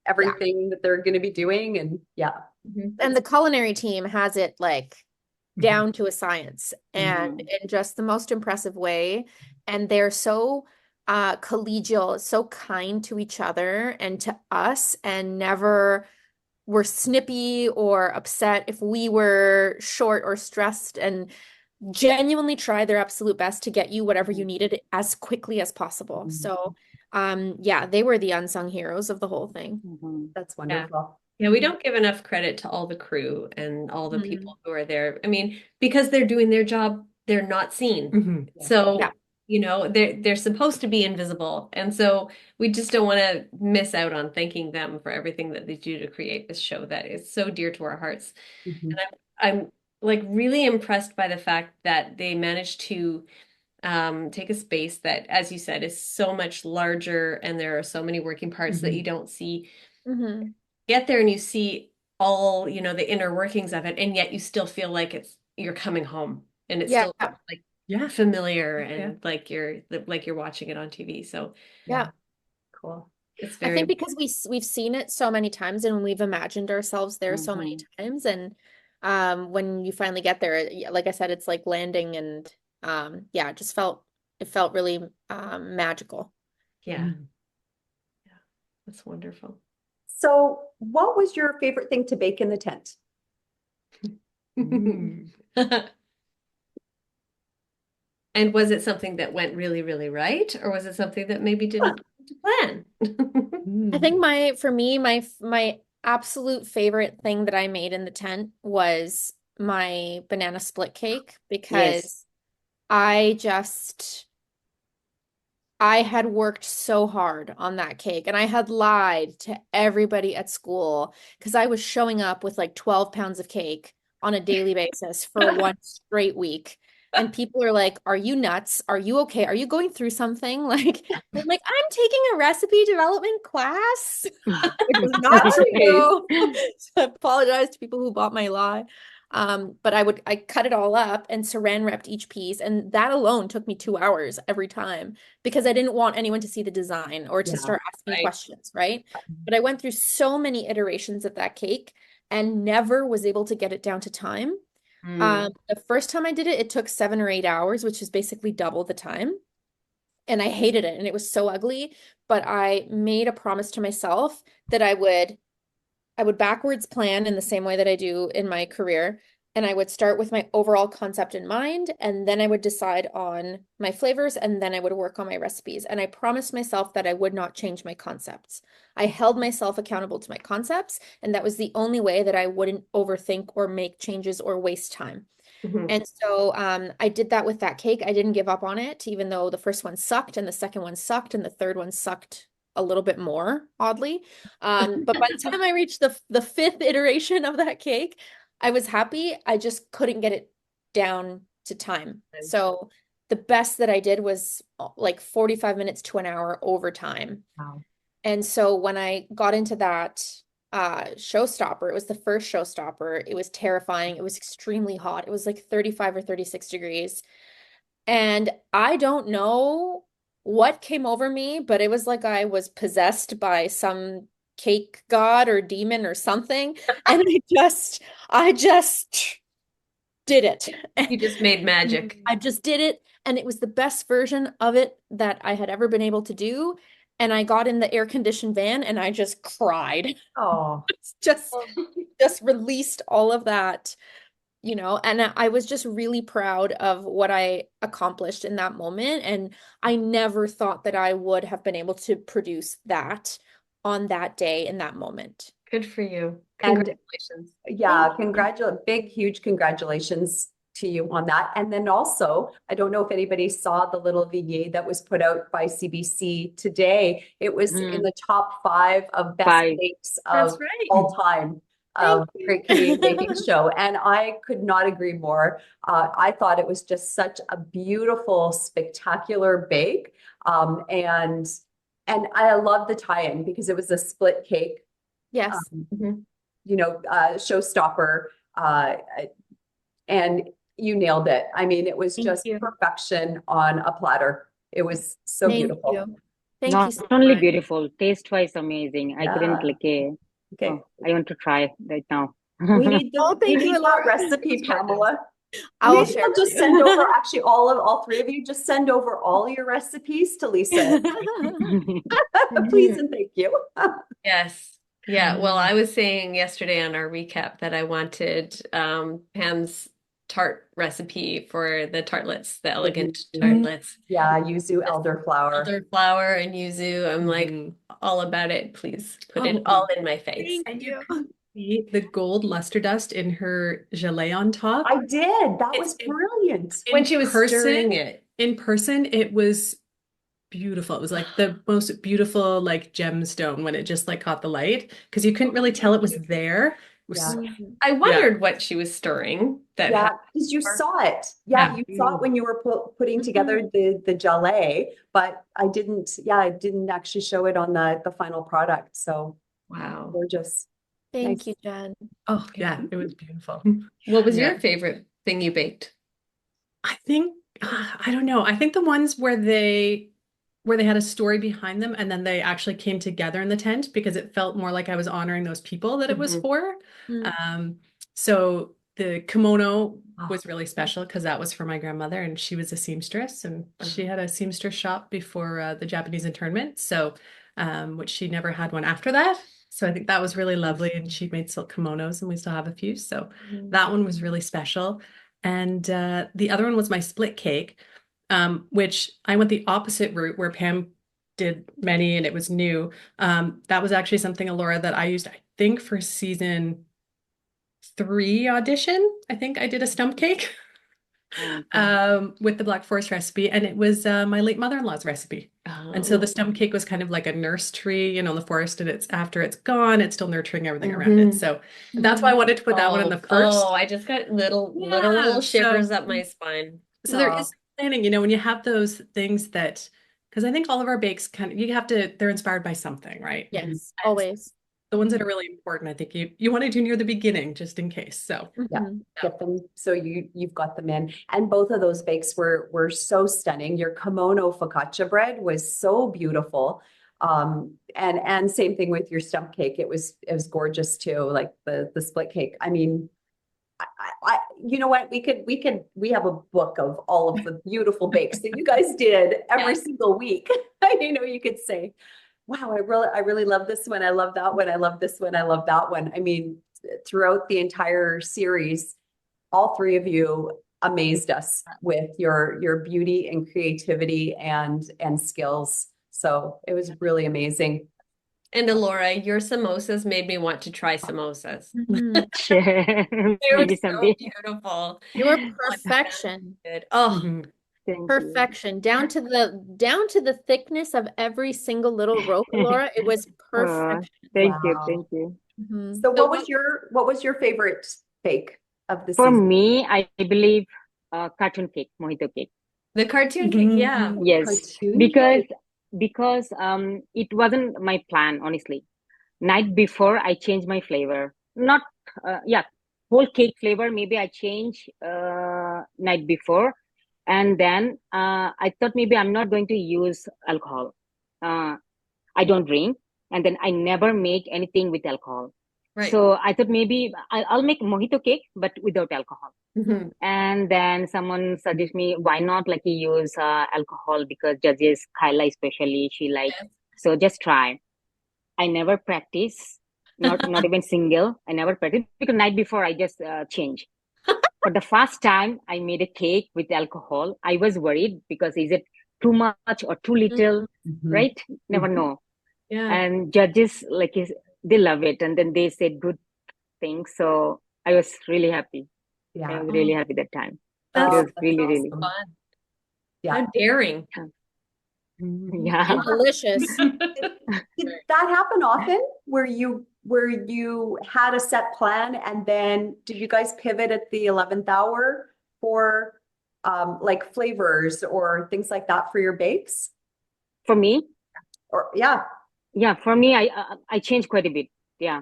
everything that they're going to be doing. And yeah, Mhm. And the culinary team has it like down to a science, and mhm. in just the most impressive way. And they're so collegial, so kind to each other and to us, and never were snippy or upset, if we were short or stressed, and genuinely try their absolute best to get you whatever you needed as quickly as possible. Mhm. So, yeah, they were the unsung heroes of the whole thing. Mhm. That's Yeah. wonderful. Yeah, we don't give enough credit to all the crew and all the Mhm. people who are there. I mean, because they're doing their job, they're not seen. Mhm. So, Yeah. you know, they're supposed to be invisible. And so we just don't want to miss out on thanking them for everything that they do to create this show that is so dear to our hearts. Mhm. And I'm like really impressed by the fact that they managed to take a space that, as you said, is so much larger and there are so many working parts that you don't see. Mhm. Get there and you see all, you know, the inner workings of it, and yet you still feel like you're coming home and it's Yeah. still like Yeah. familiar Yeah. and like you're watching it on TV. So Yeah. Cool. it's I think very because we've seen it so many times and we've imagined ourselves there so many times, and when you finally get there, like I said, it's like landing, and yeah, it felt really magical. yeah, Mhm. that's wonderful. So, what was your favorite thing to bake in the tent? Mm. And was it something that went really, really right, or was it something that maybe didn't go to plan? I think for me, my absolute favorite thing that I made in the tent was my banana split cake, Yes. because I just I had worked so hard on that cake, and I had lied to everybody at school because I was showing up with like 12 pounds of cake on a daily basis for one straight week. And people are like, "Are you nuts? Are you okay? Are you going through something?" Like, I'm like, "I'm taking a recipe development class," which was not true. So I apologize to people who bought my lie. But I cut it all up and saran wrapped each piece, and that alone took me 2 hours every time because I didn't want anyone to see the design or to Yeah. start asking Right. questions, right? But I went through so many iterations of that cake and never was able to get it down to time. The first time I did it, it took 7 or 8 hours, which is basically double the time. And I hated it, and it was so ugly. But I made a promise to myself that I would backwards plan in the same way that I do in my career. And I would start with my overall concept in mind, and then I would decide on my flavors, and then I would work on my recipes. And I promised myself that I would not change my concepts. I held myself accountable to my concepts, and that was the only way that I wouldn't overthink or make changes or waste time. Mhm. And so I did that with that cake. I didn't give up on it, even though the first one sucked and the second one sucked and the third one sucked a little bit more, oddly. But by the time I reached the fifth iteration of that cake, I was happy. I just couldn't get it down to time. So the best that I did was like 45 minutes to an hour overtime. Wow. And so when I got into that showstopper, it was the first showstopper. It was terrifying. It was extremely hot. It was like 35 or 36 degrees. And I don't know what came over me, but it was like I was possessed by some cake god or demon or something. And I just did it. You just made magic. I just did it, and it was the best version of it that I had ever been able to do. And I got in the air-conditioned van and I just cried. Oh, Just just released all of that, and I was just really proud of what I accomplished in that moment. And I never thought that I would have been able to produce that on that day in that moment. Good for you. and Congratulations. yeah, Thank you. big, huge congratulations to you on that. And then also, I don't know if anybody saw the little vignette that was put out by CBC today. It was in the top 5 of best 5. bakes That's of right. all time Thank of you. Great Canadian Baking Show. And I could not agree more. I thought it was just such a beautiful, spectacular bake. And I love the tie-in because it was a split cake. Yes. Mhm. Showstopper, and you nailed it. I mean, it was Thank just you. perfection on a platter. It was so Thank beautiful. you. Thank you Not so only much. beautiful, taste-wise amazing. I couldn't Okay. I want to try right now. We need Oh, we thank you, need that Elora. recipe, Pamela. I will Maybe share we'll with just you. send over, actually, all 3 of you, just send over all your recipes to Lisa. Please Mhm. and thank you. Yes. Yeah, well, I was saying yesterday on our recap that I wanted Pam's tart recipe for the tartlets, the elegant Mhm. tartlets. Yeah, yuzu elderflower. Elderflower and yuzu. I'm like Mhm. all about it. Please put it Oh, all in my face. Thank and you you. could see the gold luster dust in her gelée on top. I did. That It's was brilliant. When in she was stirring it. in person, it was beautiful. It was like the most beautiful like gemstone when it just like caught the light because you couldn't really tell it was there. It was Yeah. Mhm. I yeah. wondered what she was stirring that Yeah, had because you more. saw it. Yeah, Yeah. you saw it when you were putting together Mhm. the gelée, but I didn't actually show it on the final product. So Wow. gorgeous. Thank Nice. you, Jen. Oh yeah, it was beautiful. What was Yeah. your favorite thing you baked? I think I don't know. I think the ones where they had a story behind them and then they actually came together in the tent because it felt more like I was honoring those people that it was Mhm. for. Mm. So the kimono Oh, was really special because that was for my grandmother and she was a seamstress and she had a seamstress shop before the Japanese internment. So which she never had one after that. So I think that was really lovely and she made silk kimonos and we still have a few. So Mhm. that one was really special. And the other one was my split cake, which I went the opposite route where Pam did many and it was new. That was actually something, Elora, that I used, I think, for season 3 audition. I think I did a stump cake Okay. with the Black Forest recipe, and it was my late mother-in-law's recipe. And so the Oh. stump cake was kind of like a nurse tree, in the forest, and it's after it's gone, it's still nurturing everything around it. Mhm. So that's why I wanted to put that one in the Oh, first. I just got Yeah, little shivers up my spine. there no. is planning, when you have those things that, because I think all of our bakes kind of, they're inspired by something, right? Yes, And always. the ones that are really important, I think you want to do near the beginning just in case. So Yeah, Mhm. get them so you've got them in. And both of those bakes were so stunning. Your kimono focaccia bread was so beautiful. And same thing with your stump cake. It was gorgeous too, like the split cake. I mean, you know what? We have a book of all of the beautiful bakes that you guys did every Yeah. single week. You could say, wow, I really love this one. I love that one. I love this one. I love that one. I mean, throughout the entire series, all three of you amazed us with your beauty and creativity and skills. So it was really amazing. And Elora, your samosas made me want to try samosas. Mhm. Sure. They were Maybe so someday. beautiful. You were Oh, it sounded perfection. good. Oh, mhm. Thank you. Perfection. Down to the thickness of every single little rope, Laura. It was Oh, perfection. thank you. Wow. Thank you. Mhm. So so what was your favorite bake of the For season? me, I believe cartoon cake, mojito cake. the cartoon cake, yeah. Yes, Cartoon because cake. it wasn't my plan, honestly. Night before, I changed my flavor. Not yeah, whole cake flavor. Maybe I change night before, and then I thought maybe I'm not going to use alcohol. Uh, I don't drink, and then I never make anything with alcohol. Right. So I thought maybe I'll make mojito cake, but without alcohol. Mhm. And then someone suggested me, why not like you use alcohol because judges, Kyla especially, she like, Yes. so just try. I never practice, not even single. I never practice because night before I just change. For the first time I made a cake with alcohol, I was worried because is it too much or too little, Mhm. Mhm. right? Never know. Yeah. And judges they love it, and then they said good things. So I was really happy. I Yeah. was really Oh, happy that time. It that's Oh, was that's really, so really, awesome. fun. Yeah. How daring. yeah. And delicious. Did that happen often where you had a set plan and then did you guys pivot at the 11th hour for like flavors or things like that for your bakes? For me, Or yeah. yeah, for me, I change quite a bit. Yeah,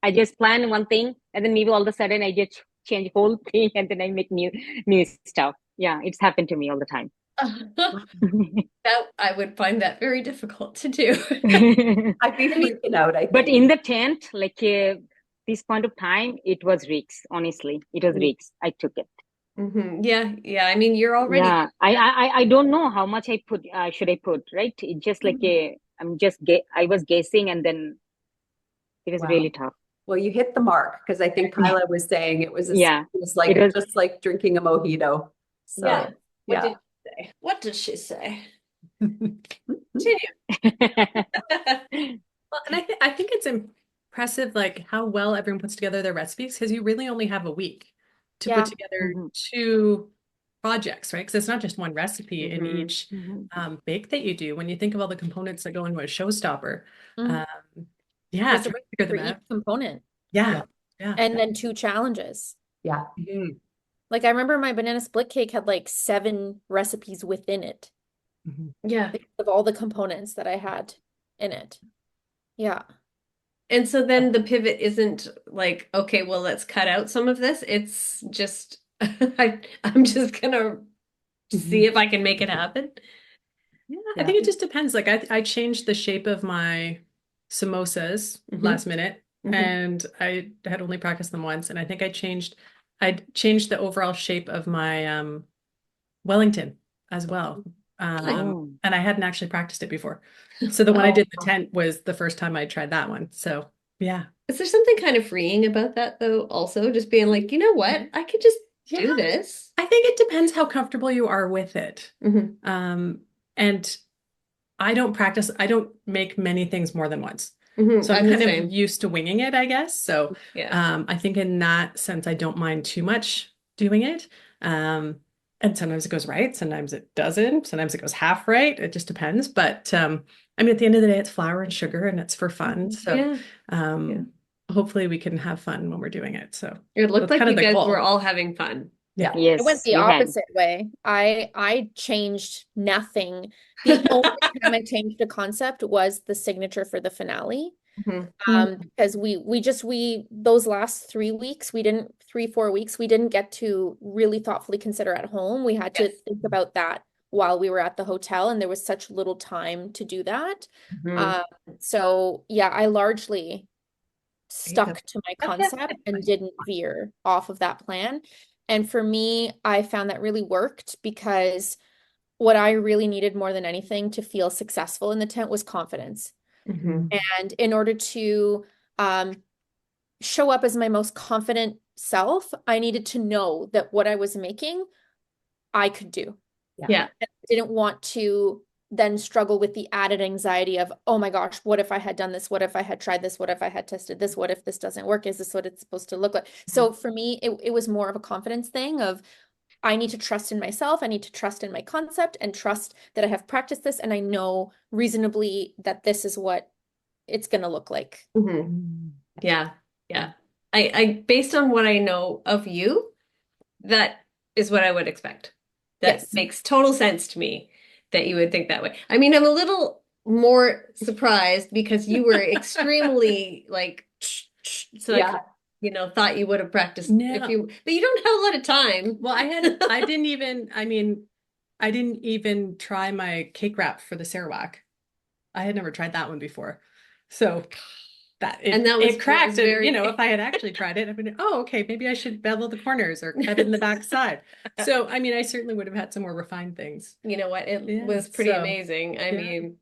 I just plan one thing, and then maybe all of a sudden I just change whole thing, and then I make new stuff. Yeah, it's happened to me all the time. That I would find that very difficult to do. I'd be I mean, freaking out, I But think. in the tent, this point of time, it was risks. Honestly, it was risks. I took it. mhm. Yeah, yeah. I mean, you're already Yeah, I don't know how much I put. Should I put right? It just like a. I was guessing, and then It was Wow. really tough. Well, you hit the mark because I think Kyla was saying it was Yeah, it was it like was. just like drinking a mojito. Yeah. So What yeah. did she say? What does she say? Continue. Well, and I think it's impressive, like how well everyone puts together their recipes because you really only have a week to put Yeah. together Mhm, 2 projects, right? Because it's not just one recipe in Mhm. each mhm. bake that you do. When you think of all the components that go into a showstopper, Mhm. um, yeah, There's a trying to recipe figure for them each out. component Yeah, Yeah. yeah. and then 2 challenges. Yeah. Mhm, Like I remember my banana split cake had like 7 recipes within it mhm. Yeah. because of all the components that I had in it. Yeah. And so then the pivot isn't like, okay, well, let's cut out some of this. It's just I'm just gonna see Mhm. if I can make it happen. Yeah, I Yeah. think it just depends. Like I changed the shape of my samosas Mhm. last minute, Mhm. and I had only practiced them once, and I think I changed the overall shape of my Wellington as well. Oh, And I hadn't actually practiced it before. So the one I Oh, did in the tent was the first time I tried that one. So yeah. Is there something kind of freeing about that though, also? Just being like, you know what? I could just Yeah, do this. I think it depends how comfortable you are with it. Hmm. And I don't make many things more than once. Hmm. So I'm I'm the kind of same. used to winging it, I guess. So Yeah. I think in that sense, I don't mind too much doing it. Um, and sometimes it goes right, sometimes it doesn't, sometimes it goes half right. It just depends. But I mean, at the end of the day, it's flour and sugar and it's for fun. So Yeah. Yeah. um, hopefully we can have fun when we're doing it. So It looked that's like kind of you the guys were goal. all having fun. yeah. Yeah. I went yes, the we had. opposite way. I changed nothing. The only time I changed the concept was the signature for the finale. Mhm. Because we those last 3 weeks, we didn't 3, 4 weeks, we didn't get to really thoughtfully consider at home. We had to Yes. think about that while we were at the hotel, and there was such little time to do that. Mhm. Um, so yeah, I largely There you go. stuck to my Okay. concept and didn't veer off of that plan. And for me, I found that really worked because what I really needed more than anything to feel successful in the tent was confidence. Mhm. And in order to um, show up as my most confident self, I needed to know that what I was making, I could do. Yeah. Yeah. I didn't want to then struggle with the added anxiety of, oh my gosh, what if I had done this? What if I had tried this? What if I had tested this? What if this doesn't work? Is this what it's supposed to look like? So for me, it was more of a confidence thing of I need to trust in myself. I need to trust in my concept and trust that I have practiced this and I know reasonably that this is what it's going to look like. Mhm. Yeah. Yeah. I based on what I know of you, that is what I would expect. That Yes. makes total sense to me that you would think that way. I mean, I'm a little more surprised because you were extremely like, so I, Yeah. thought you would have practiced if No. but you don't have a lot of time. Well, I didn't even try my cake wrap for the Sarawak. I had never tried that one before. So that And that it was cracked and very, if I had actually tried it, I'd been, oh, okay, maybe I should bevel the corners or cut it in the back side. So I mean, I certainly would have had some more refined things. you know what? It Yeah. was pretty So amazing. I yeah. mean,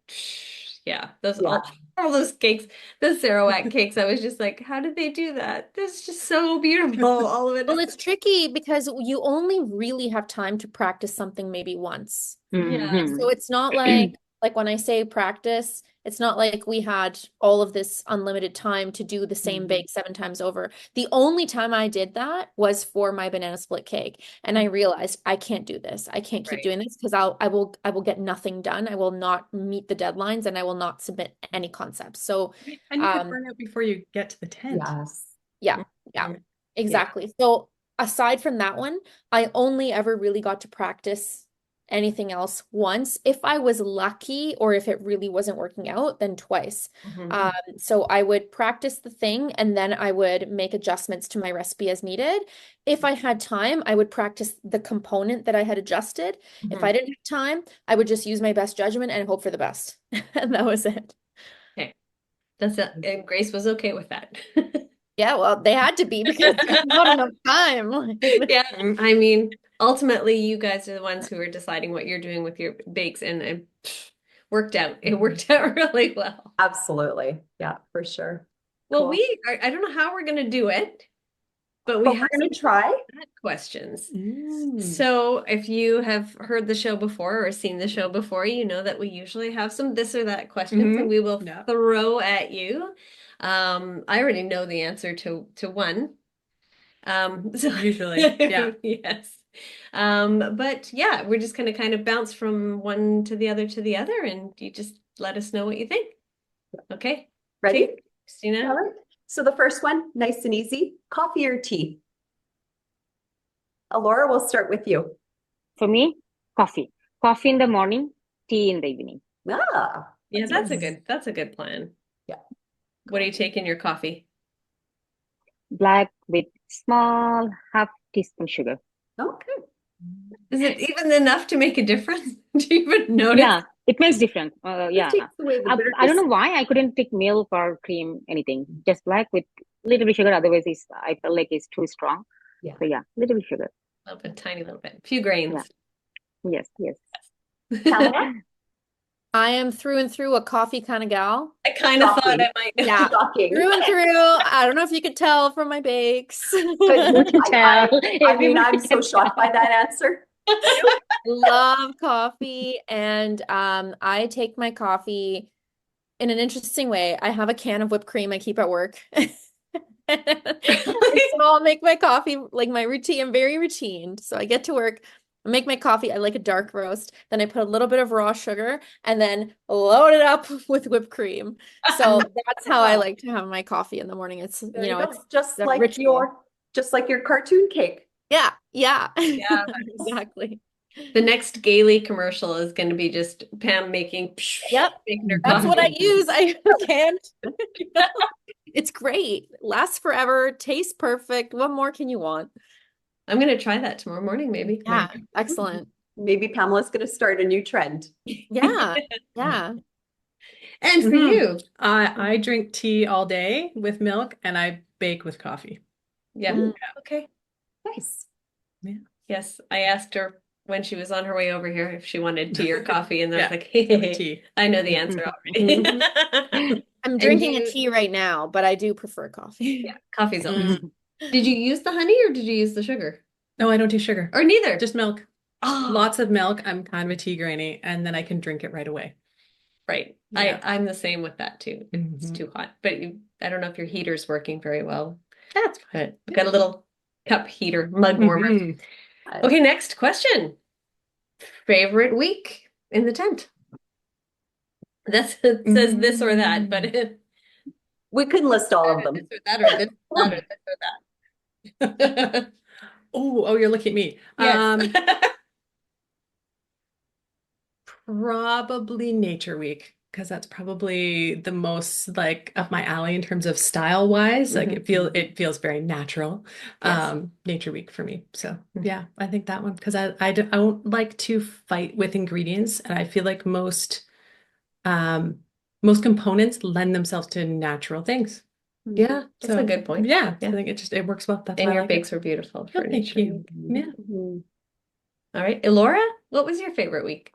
yeah, those Yeah. all those cakes, the Sarawak cakes. I was just like, how did they do that? That's just so beautiful. All of it Well, is, it's tricky because you only really have time to practice something maybe once. yeah. So it's not like when I say practice, it's not like we had all of this unlimited time to do the same bake 7 times over. The only time I did that was for my banana split cake. And I realized I can't do this. I can't keep Right. doing this because I will get nothing done. I will not meet the deadlines and I will not submit any concepts. So And you could burn out before you get to the tent. Yes. yeah, yeah, Mhm. Yeah. exactly. So aside from that one, I only ever really got to practice anything else once. If I was lucky or if it really wasn't working out, then twice. Mhm. So I would practice the thing and then I would make adjustments to my recipe as needed. If I had time, I would practice the component that I had adjusted. If Mhm. I didn't have time, I would just use my best judgment and hope for the best. And that was it. Okay. That's it. And Grace was okay with that. Yeah, well, they had to be because there's not enough time. Yeah. I mean, ultimately, you guys are the ones who are deciding what you're doing with your bakes, and it worked out. It worked out really well. Absolutely. Yeah, for sure. Well, Cool. I don't know how we're going to do it, but we But have we're going some to try. questions. Mm. So if you have heard the show before or seen the show before, you know that we usually have some this or that questions and we will Yeah. throw at you. I already know the answer to one. So Usually, yeah. yes. But yeah, we're just gonna kind of bounce from one to the other, and you just let us know what you think. Okay. Ready? Okay, Christina. All right. So the first one, nice and easy. Coffee or tea? Elora, we'll start with you. For me, coffee. Coffee in the morning, tea in the evening. Ah, Yeah, that's that's a good plan. Yeah. What do you take in your coffee? Black with small half teaspoon sugar. okay. Is it even enough to make a difference? Do you even notice? Yeah, it makes difference. It Yeah. takes away the I don't know bitterness. why I couldn't take milk or cream, anything. Just black with little bit sugar. Otherwise, I felt like it's too strong. Yeah. So yeah, little bit sugar. A little bit, tiny little bit, a few grains. Yeah. Yes. Pamela? I am through and through a coffee kind of gal. I kind of thought Shocking. I might know. Yeah. Shocking. Through and through. I don't know if you could tell from my bakes. But You can tell. I mean, I'm Everybody so can shocked by that answer. Love coffee, and I take my coffee in an interesting way. I have a can of whipped cream I keep at work. So I'll make my coffee like my routine. I'm very routined. So I get to work, I make my coffee. I like a dark roast. Then I put a little bit of raw sugar and then load it up with whipped cream. So that's how I like to have my coffee in the morning. It's, There you go. it's Just a like ritual. your cartoon cake. Yeah, yeah. Yeah, Exactly. the next Gailey commercial is going to be just Pam making Yep. making her That's what I coffee. use. I can't. It's great. Lasts forever, tastes perfect. What more can you want? I'm going to try that tomorrow morning, maybe. Yeah, excellent. Maybe Pamela's going to start a new trend. Yeah, yeah. And for you, I drink tea all day with milk and I bake with coffee. yeah. Mm. Okay. Nice. Yes, I asked her when she was on her way over here if she wanted tea or coffee, and I was Yeah, like, tea. I know the answer already. I'm drinking you- a tea right now, but I do prefer coffee. Yeah, coffee's always. Mm. Did you use the honey or did you use the sugar? No, I don't do sugar. Or neither? Just milk. Oh, Lots of milk. I'm kind of a tea granny, and then I can drink it right away. right. Yeah. I'm the same with that too. It's Mhm. too hot. But I don't know if your heater's working very well. That's fine. I've got a little cup heater, mug warmer. Mhm. Okay, next question. Favorite week in the tent? It says this or that, but We can list all of them. this or that or this or that or this or that. Oh, you're looking at me. Yes. Probably Nature Week, because that's probably the most like up my alley in terms of style wise. Like it feels very natural. Yes. Nature Week for me. So Mhm. yeah, I think that one because I don't like to fight with ingredients, and I feel like most components lend themselves to natural things. Yeah, that's a good point. Yeah, Yeah. I think it works well. That's And why I your like it. bakes were beautiful Oh, for thank Nature you. Week. Yeah. Mhm. All right, Elora, what was your favorite week?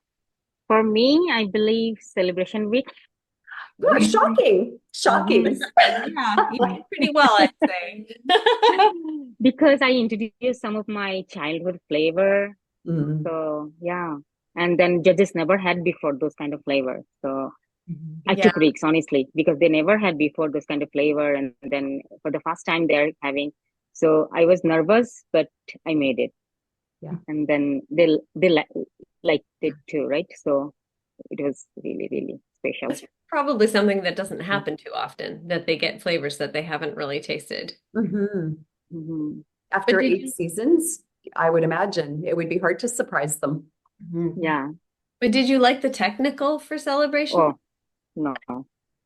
For me, I believe celebration week. Oh, shocking. Shocking. Yeah, you did pretty well, I'd say. Because I introduced some of my childhood flavor. Mm. So yeah. And then judges never had before those kind of flavor. So I Yeah. took risks, honestly, because they never had before those kind of flavor. And then for the first time they're having. So I was nervous, but I made it. Yeah. And then they liked it too, right? So it was really, really special. That's probably something that doesn't happen too often, that they get flavors that they haven't really tasted. Mhm. Mm-hmm. After did 8 you- seasons, I would imagine it would be hard to surprise them. Yeah. But did you like the technical for celebration? Oh, no.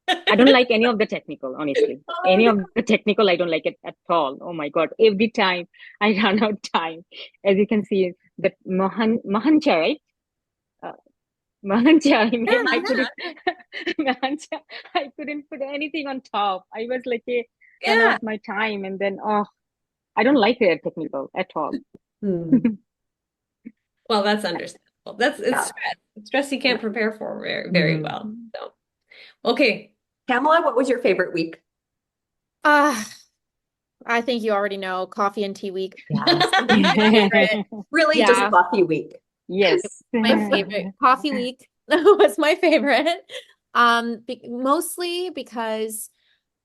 I don't like any of the technical, honestly. Any of the technical, I don't like it at all. Oh my God. Every time I run out time. As you can see, the Mahancha, right? Mahancha, I mean, I couldn't, Mahancha, I couldn't put anything on top. I was like, run Yeah. out my time. And then, I don't like their technical at all. Mm. Well, that's understandable. It's Yeah. stress. It's stress you can't prepare for very, very well. So, okay. Pamela, what was your favorite week? Uh, I think you already know coffee and tea week. Yes. Favorite. Really just Yeah, coffee week. Yes. my favorite. Coffee week was my favorite. Mostly because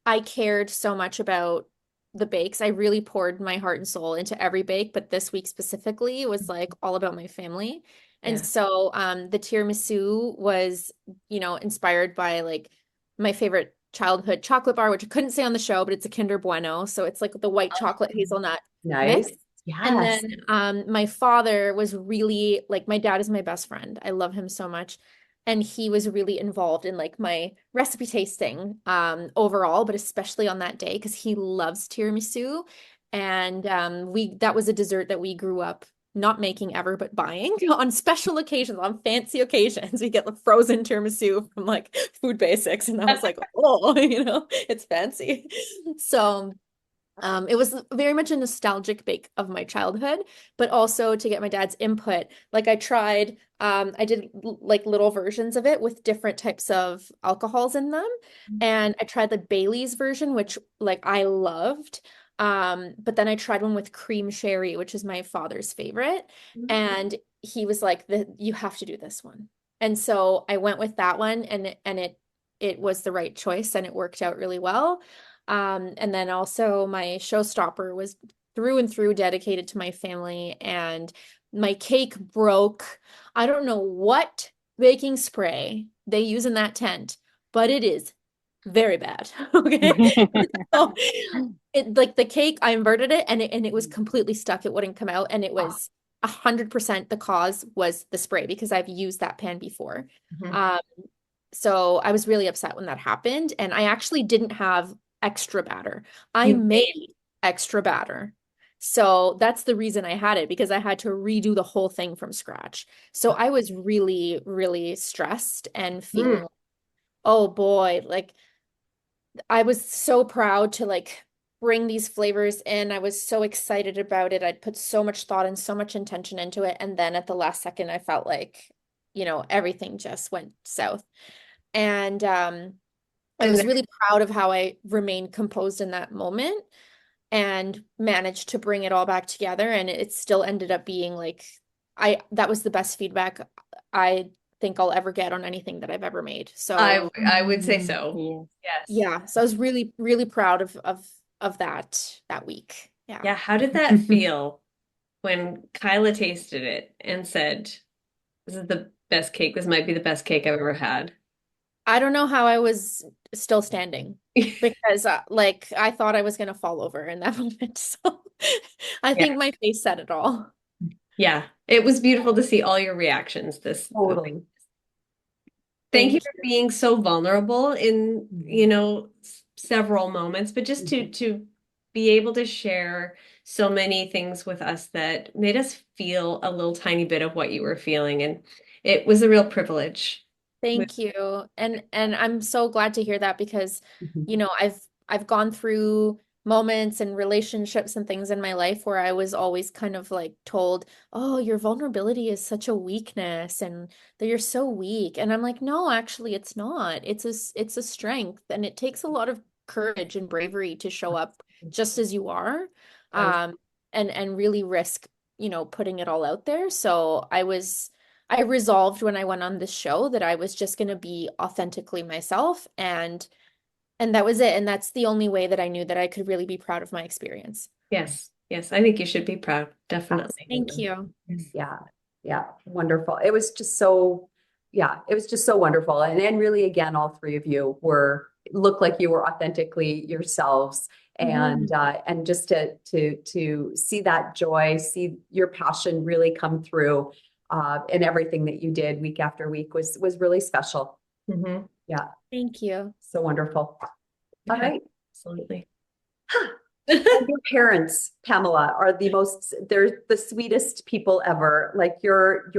I cared so much about the bakes. I really poured my heart and soul into every bake, but this week specifically was like all about my family. And Yeah. so the tiramisu was, inspired by like my favorite childhood chocolate bar, which I couldn't say on the show, but it's a Kinder Bueno. So it's like the white chocolate hazelnut mix. Nice. And Yes. then my father was really like my dad is my best friend. I love him so much. And he was really involved in like my recipe tasting overall, but especially on that day because he loves tiramisu. And we that was a dessert that we grew up not making ever, but buying on special occasions, on fancy occasions. We get the frozen tiramisu from like Food Basics, and I was like, oh, it's fancy. So it was very much a nostalgic bake of my childhood, but also to get my dad's input. Like I did like little versions of it with different types of alcohols in them. And I tried the Bailey's version, which like I loved. But then I tried one with cream sherry, which is my father's favorite. And he was like, you have to do this one. And so I went with that one and it was the right choice and it worked out really well. And then also my showstopper was through and through dedicated to my family, and my cake broke. I don't know what baking spray they use in that tent, but it is very bad. Okay. So it like the cake, I inverted it and it was completely stuck. It wouldn't come out, and it Oh, was 100% the cause was the spray because I've used that pan before. Mhm. So I was really upset when that happened, and I actually didn't have extra batter. I You made extra batter. So that's the reason I had it because I had to redo the whole thing from scratch. So I was really, really stressed and feeling Mm. like, oh boy, like I was so proud to like bring these flavors in. I was so excited about it. I'd put so much thought and so much intention into it. And then at the last second, I felt like, everything just went south. And I And was really proud of how I remained composed in that moment and managed to bring it all back together. And it still ended up being like that was the best feedback I think I'll ever get on anything that I've ever made. So I would say so. Yes. Yes. yeah, so I was really, really proud of that week. Yeah. Yeah. How did that feel when Kyla tasted it and said, "This is the best cake. This might be the best cake I've ever had." I don't know how I was still standing because like I thought I was gonna fall over in that moment. So I Yeah. think my face said it all. Yeah. It was beautiful to see all your reactions this. totally. Thank you Thank for being so vulnerable in, several moments, but just to Mhm. be able to share so many things with us that made us feel a little tiny bit of what you were feeling. And it was a real privilege. Thank you. And I'm so glad to hear that because, Mhm. I've gone through moments and relationships and things in my life where I was always kind of like told, "Oh, your vulnerability is such a weakness and that you're so weak." And I'm like, "No, actually it's not. It's a strength and it takes a lot of courage and bravery to show up just as you are." Does. Um and really risk, putting it all out there. So I resolved when I went on this show that I was just going to be authentically myself and that was it. And that's the only way that I knew that I could really be proud of my experience. Yes. Yes. I think you should be proud. Definitely. Thank Absolutely. you. Yeah. Yeah. Wonderful. It was just so, yeah, it was just so wonderful. And really, again, all three of you looked like you were authentically yourselves. And just to see that joy, see your passion really come through in everything that you did week after week was really special. Mhm. Yeah. Thank you. So wonderful. All Yeah, right. absolutely. And your parents, Pamela, are they're the sweetest people ever. Like your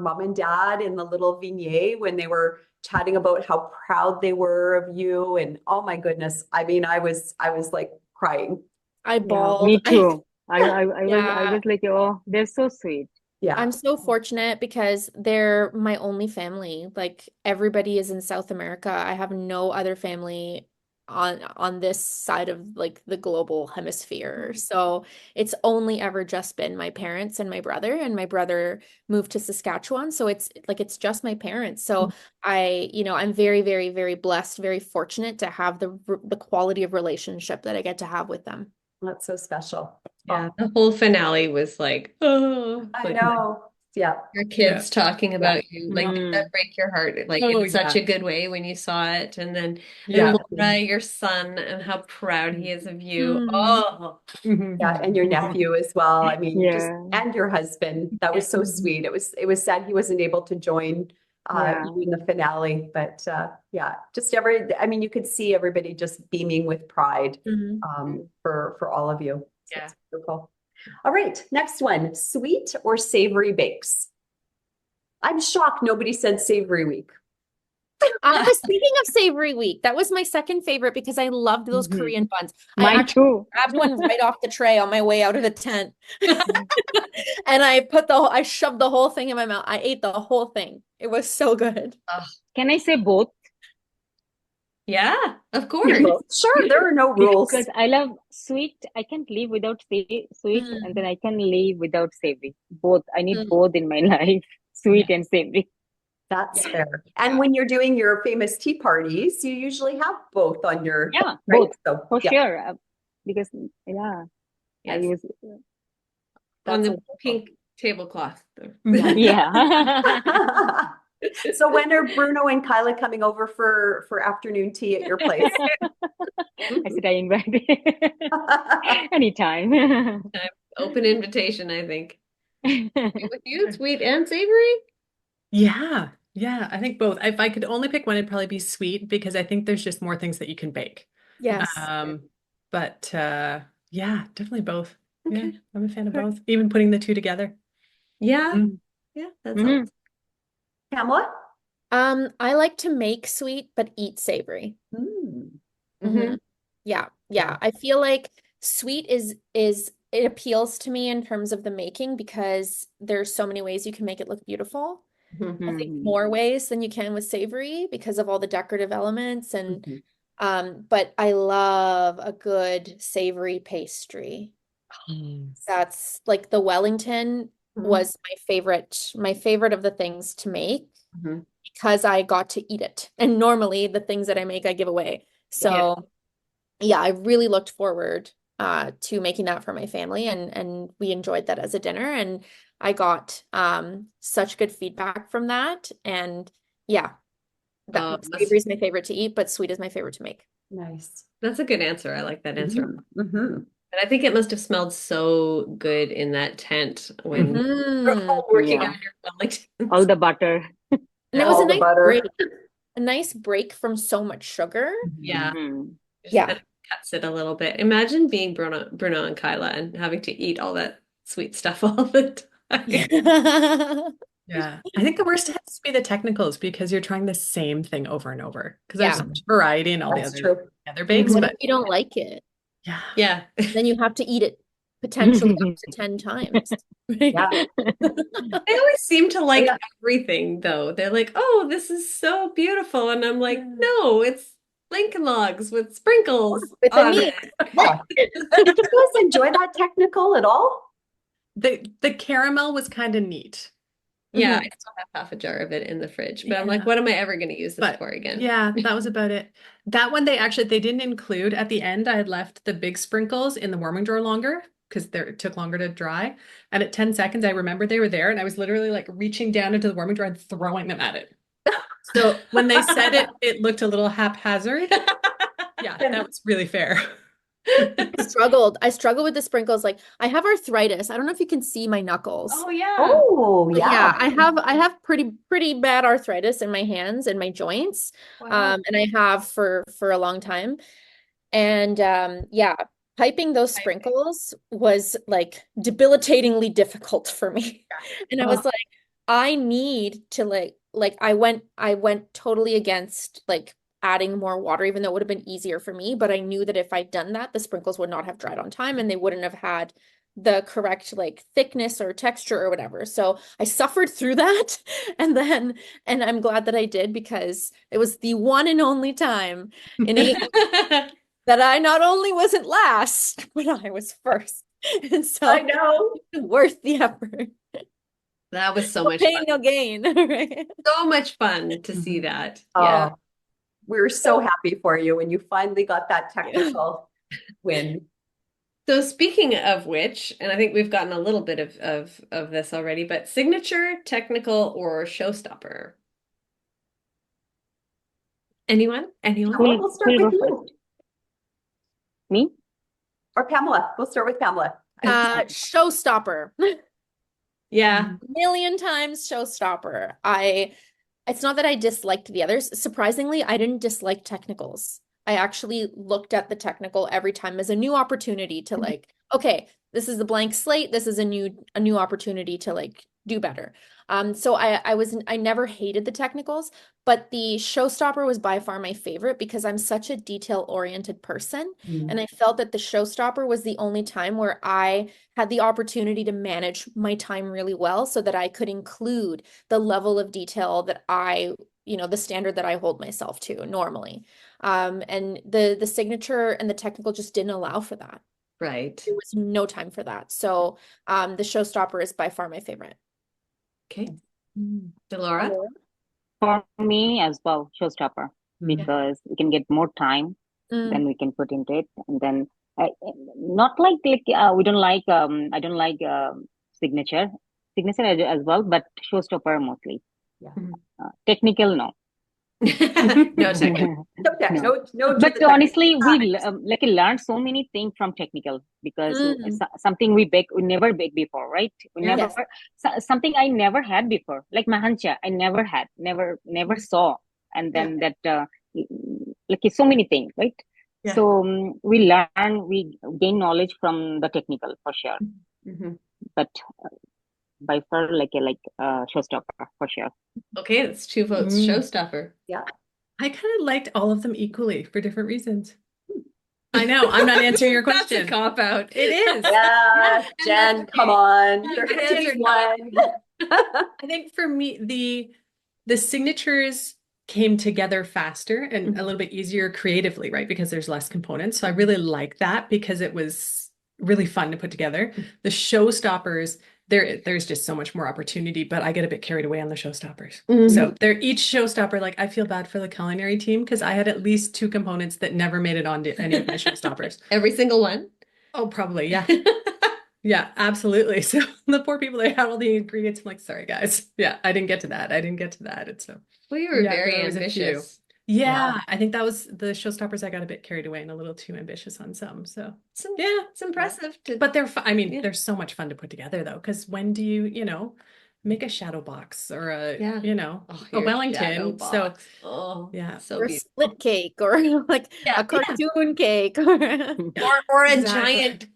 mom and dad in the little vignette when they were chatting about how proud they were of you. And oh my goodness. I mean, I was like crying. I Yeah, me bawled. too. I was Yeah, like, oh, they're so sweet. Yeah. I'm so fortunate because they're my only family. Like everybody is in South America. I have no other family on this side of like the global hemisphere. So it's only ever just been my parents and my brother moved to Saskatchewan. So it's just my parents. So I'm very, very, very blessed, very fortunate to have the quality of relationship that I get to have with them. That's so special. Yeah, the whole finale was like, oh, I like know. Yeah. your kids talking about you, like did Mm. that break your heart, like Oh, in such yeah. a good way when you saw it, and then Yeah. Elora, your son, and how proud he is of you. Mm. Oh, Yeah, and your nephew as well. I mean, just Yeah. and your husband. That was so sweet. It was sad he wasn't able to join Yeah. you in the finale, but yeah, just I mean, you could see everybody just beaming with pride Mhm. for all of you. So yeah. it's beautiful. All right, next one, sweet or savory bakes? I'm shocked nobody said savory week. I was thinking of Savory Week. That was my second favorite because I loved those Mhm. Korean buns. I Mine actually too. grabbed one right off the tray on my way out of the tent. And I shoved the whole thing in my mouth. I ate the whole thing. It was so good. Can I say both? Yeah, of course. Sure, there are no rules. Because I love sweet. I can't live without sweet, and then I can live without savory. Both. I need Mm. both in my life, sweet and savory. That's fair. And when you're doing your famous tea parties, you usually have both on your, Yeah, right? both So for yeah, sure. Because I Yes, use on that's the wonderful. pink tablecloth. yeah. So when are Bruno and Kyla coming over for afternoon tea at your place? I said I invite anytime. Open invitation, I think. With you, sweet and savory? Yeah. Yeah. I think both. If I could only pick one, it'd probably be sweet because I think there's just more things that you can bake. Yes. But yeah, definitely both. Yeah, Okay. I'm a fan of both. Even putting the two together. Yeah, Mm. yeah, that's Mhm. all. Pamela? I like to make sweet but eat savory. Mm. Mhm. Yeah. Yeah. I feel like sweet is it appeals to me in terms of the making because there's so many ways you can make it look beautiful. Mhm. I think Mhm. more ways than you can with savory because of all the decorative elements and Mhm. but I love a good savory pastry. That's like the Wellington was my favorite of the things to make Mhm. because I got to eat it. And normally the things that I make I give away. Yeah. So yeah, I really looked forward to making that for my family and we enjoyed that as a dinner and I got such good feedback from that and yeah, that savory is my favorite to eat, but sweet is my favorite to make. Nice. That's a good answer. I like that answer. Mhm. And I think it must have smelled so good in that tent when we're Mm. all working Yeah. on your Wellingtons. All the butter. And it was All the butter. a nice break from so much sugar. Yeah, Mhm. just Yeah. kind of cuts it a little bit. Imagine being Bruno and Kyla and having to eat all that sweet stuff all the time. Yeah. Yeah. I think the worst has to be the technicals because you're trying the same thing over and over because there's so Yeah. much variety in all the That's other true. bakes, What if but you don't like it? yeah. Yeah. Then you have to eat it potentially up to 10 times. Yeah. They always seem to like Yeah. everything, though. They're like, "Oh, this is so beautiful," and I'm like, "No, it's Lincoln Logs with sprinkles With the on meat. it." Yeah. Did you guys enjoy that technical at all? The caramel was kind of neat. Yeah, I Mhm. still have half a jar of it in the fridge, but I'm like, Yeah. "What am I ever going to use this But for again?" yeah, that was about it. That one they didn't include at the end. I had left the big sprinkles in the warming drawer longer because it took longer to dry. And at 10 seconds, I remembered they were there, and I was literally like reaching down into the warming drawer and throwing them at it. So when they said it, it looked a little haphazard. Yeah, that was really fair. I struggled with the sprinkles. Like I have arthritis. I don't know if you can see my knuckles. Oh yeah. Oh, But yeah. yeah, I have pretty bad arthritis in my hands and my joints. Wow. And I have for a long time. And yeah, piping those sprinkles was like debilitatingly difficult for me. And I was like, I need to like I went totally against like adding more water, even though it would have been easier for me. But I knew that if I'd done that, the sprinkles would not have dried on time and they wouldn't have had the correct like thickness or texture or whatever. So I suffered through that and I'm glad that I did because it was the one and only time in 8 weeks that I not only wasn't last, but I was first. And so I know. it's worth the effort. That was so No much pain, fun. no gain. Right? So much fun to see that. Yeah. Oh, we were so happy for you when you finally got that technical win. So speaking of which, and I think we've gotten a little bit of this already, but signature, technical, or showstopper? Anyone? Anyone? Pamela, we'll start Who'll with go you. first? Me? Or Pamela. We'll start with Pamela. Showstopper. Yeah. Million times showstopper. It's not that I disliked the others. Surprisingly, I didn't dislike technicals. I actually looked at the technical every time as a new opportunity to like, okay, this is a blank slate. This is a new opportunity to like do better. So I never hated the technicals, but the showstopper was by far my favorite because I'm such a detail-oriented person. And I felt that the showstopper was the only time where I had the opportunity to manage my time really well so that I could include the level of detail that the standard that I hold myself to normally. And the signature and the technical just didn't allow for that. Right. There was no time for that. So the showstopper is by far my favorite. Okay. Elora? For me as well, showstopper, because we can get more time than we can put into it, and then not like we don't like I don't like signature as well, but showstopper mostly. Yeah. Technical, no. No technical. Okay, no. But honestly, we learned so many things from technical because something we never baked before, right? We Yeah. never something I never had before, like mahancha. I never had, never saw, and then that like so many things, right? Yeah. So we gain knowledge from the technical for sure, but by far like showstopper for sure. Okay, that's 2 votes. Showstopper. Yeah. I kind of liked all of them equally for different reasons. I know, I'm not answering your That's a question. cop-out. It is. Yeah, Jen, come on. You There can has to be answer one. I think for me, the signatures came together faster and a little bit easier creatively, right? Because there's less components. So I really like that because it was really fun to put together. The showstoppers, there's just so much more opportunity, but I get a bit carried away on the showstoppers. So they're each showstopper, like I feel bad for the culinary team because I had at least 2 components that never made it onto any of my showstoppers. Every single one? Oh, probably, yeah. Yeah, absolutely. So the poor people, they had all the ingredients. I'm like, sorry, guys. Yeah, I didn't get to that. I didn't get to that. And so, Well, you were yeah, very there was a few. ambitious. Yeah, I think that was the showstoppers. I got a bit carried away and a little too ambitious on some. So, yeah, It's impressive to, but they're I mean, they're so much fun to put together though, because when do you make a shadow box or a a your shadow Wellington? So, box. yeah. So Or a beautiful. split cake or like a cartoon cake. Or a Exactly. giant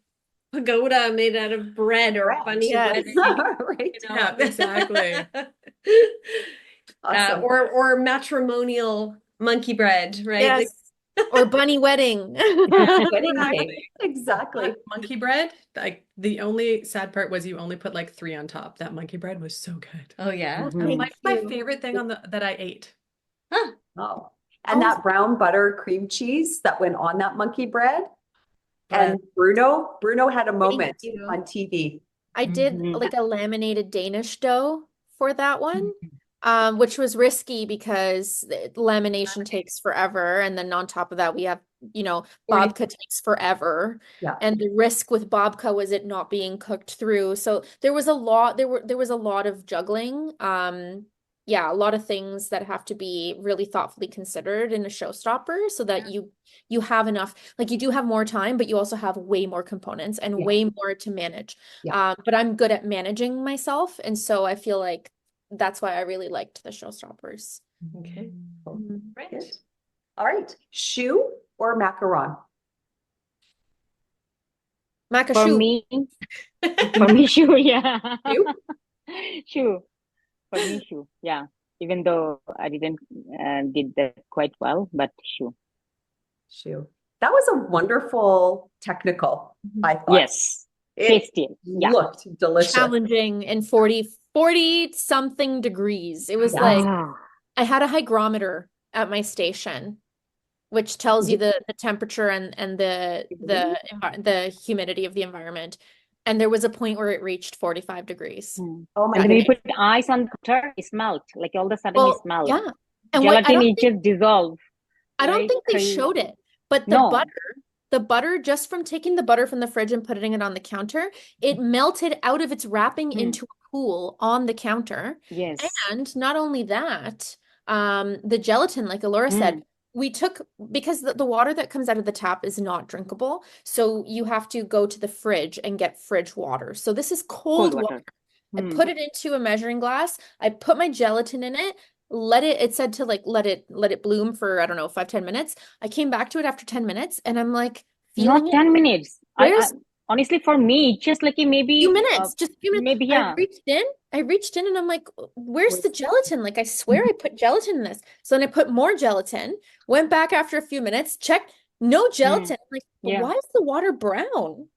pagoda made out of bread or bunny Yes. wedding. Right. Yeah, exactly. Awesome. Or matrimonial monkey bread, right? Yes. Or bunny wedding. Wedding cake. Exactly. Monkey bread, like the only sad part was you only put like 3 on top. That monkey bread was so good. Oh yeah. Like my favorite thing on that I ate. Oh, and that brown butter cream cheese that went on that monkey bread. And Bruno had a moment you. on TV. I did like a laminated Danish dough for that one, which was risky because lamination takes forever. And then on top of that, we have, babka takes forever. Yeah. And the risk with babka was it not being cooked through. So there was a lot of juggling. A lot of things that have to be really thoughtfully considered in a showstopper so that you have enough, like you do have more time, but you also have way more components and way more to manage. But I'm good at managing myself. And so I feel like that's why I really liked the showstoppers. Okay. Right. All right. Choux or macaron? For me, choux, yeah. Choux. For me, choux, yeah. Even though I didn't did that quite well, but choux. Choux. That was a wonderful technical, I thought. Yes. It Tasty. Yeah. looked delicious. Challenging in 40 something degrees. It was Yes. like Ah. I had a hygrometer at my station, which tells you the temperature and the humidity of the environment. And there was a point where it reached 45 degrees. Oh my And when you goodness. put ice on the butter, it melt. Like all of a sudden, it Well, smelt. yeah. And what Gelatin is just dissolve. I don't Right? think they Crazy. showed it, but No. the butter, just from taking the butter from the fridge and putting it on the counter, it melted out of its wrapping into a pool on the counter. Yes. And not only that, the gelatin, like Elora said, we took, because the water that comes out of the tap is not drinkable. So you have to go to the fridge and get fridge water. So this is cold water. I put it into a measuring glass. I put my gelatin in it. It said to like let it bloom for, I don't know, 5-10 minutes. I came back to it after 10 minutes and I'm like Not feeling 10 it. minutes. I honestly, for me, just like maybe Few minutes, just a few minutes. maybe, yeah. I reached in and I'm like, where's the gelatin? Like, I swear I put gelatin in this. So then I put more gelatin, went back after a few minutes, checked, no gelatin. I'm like, Yeah. why is the water brown?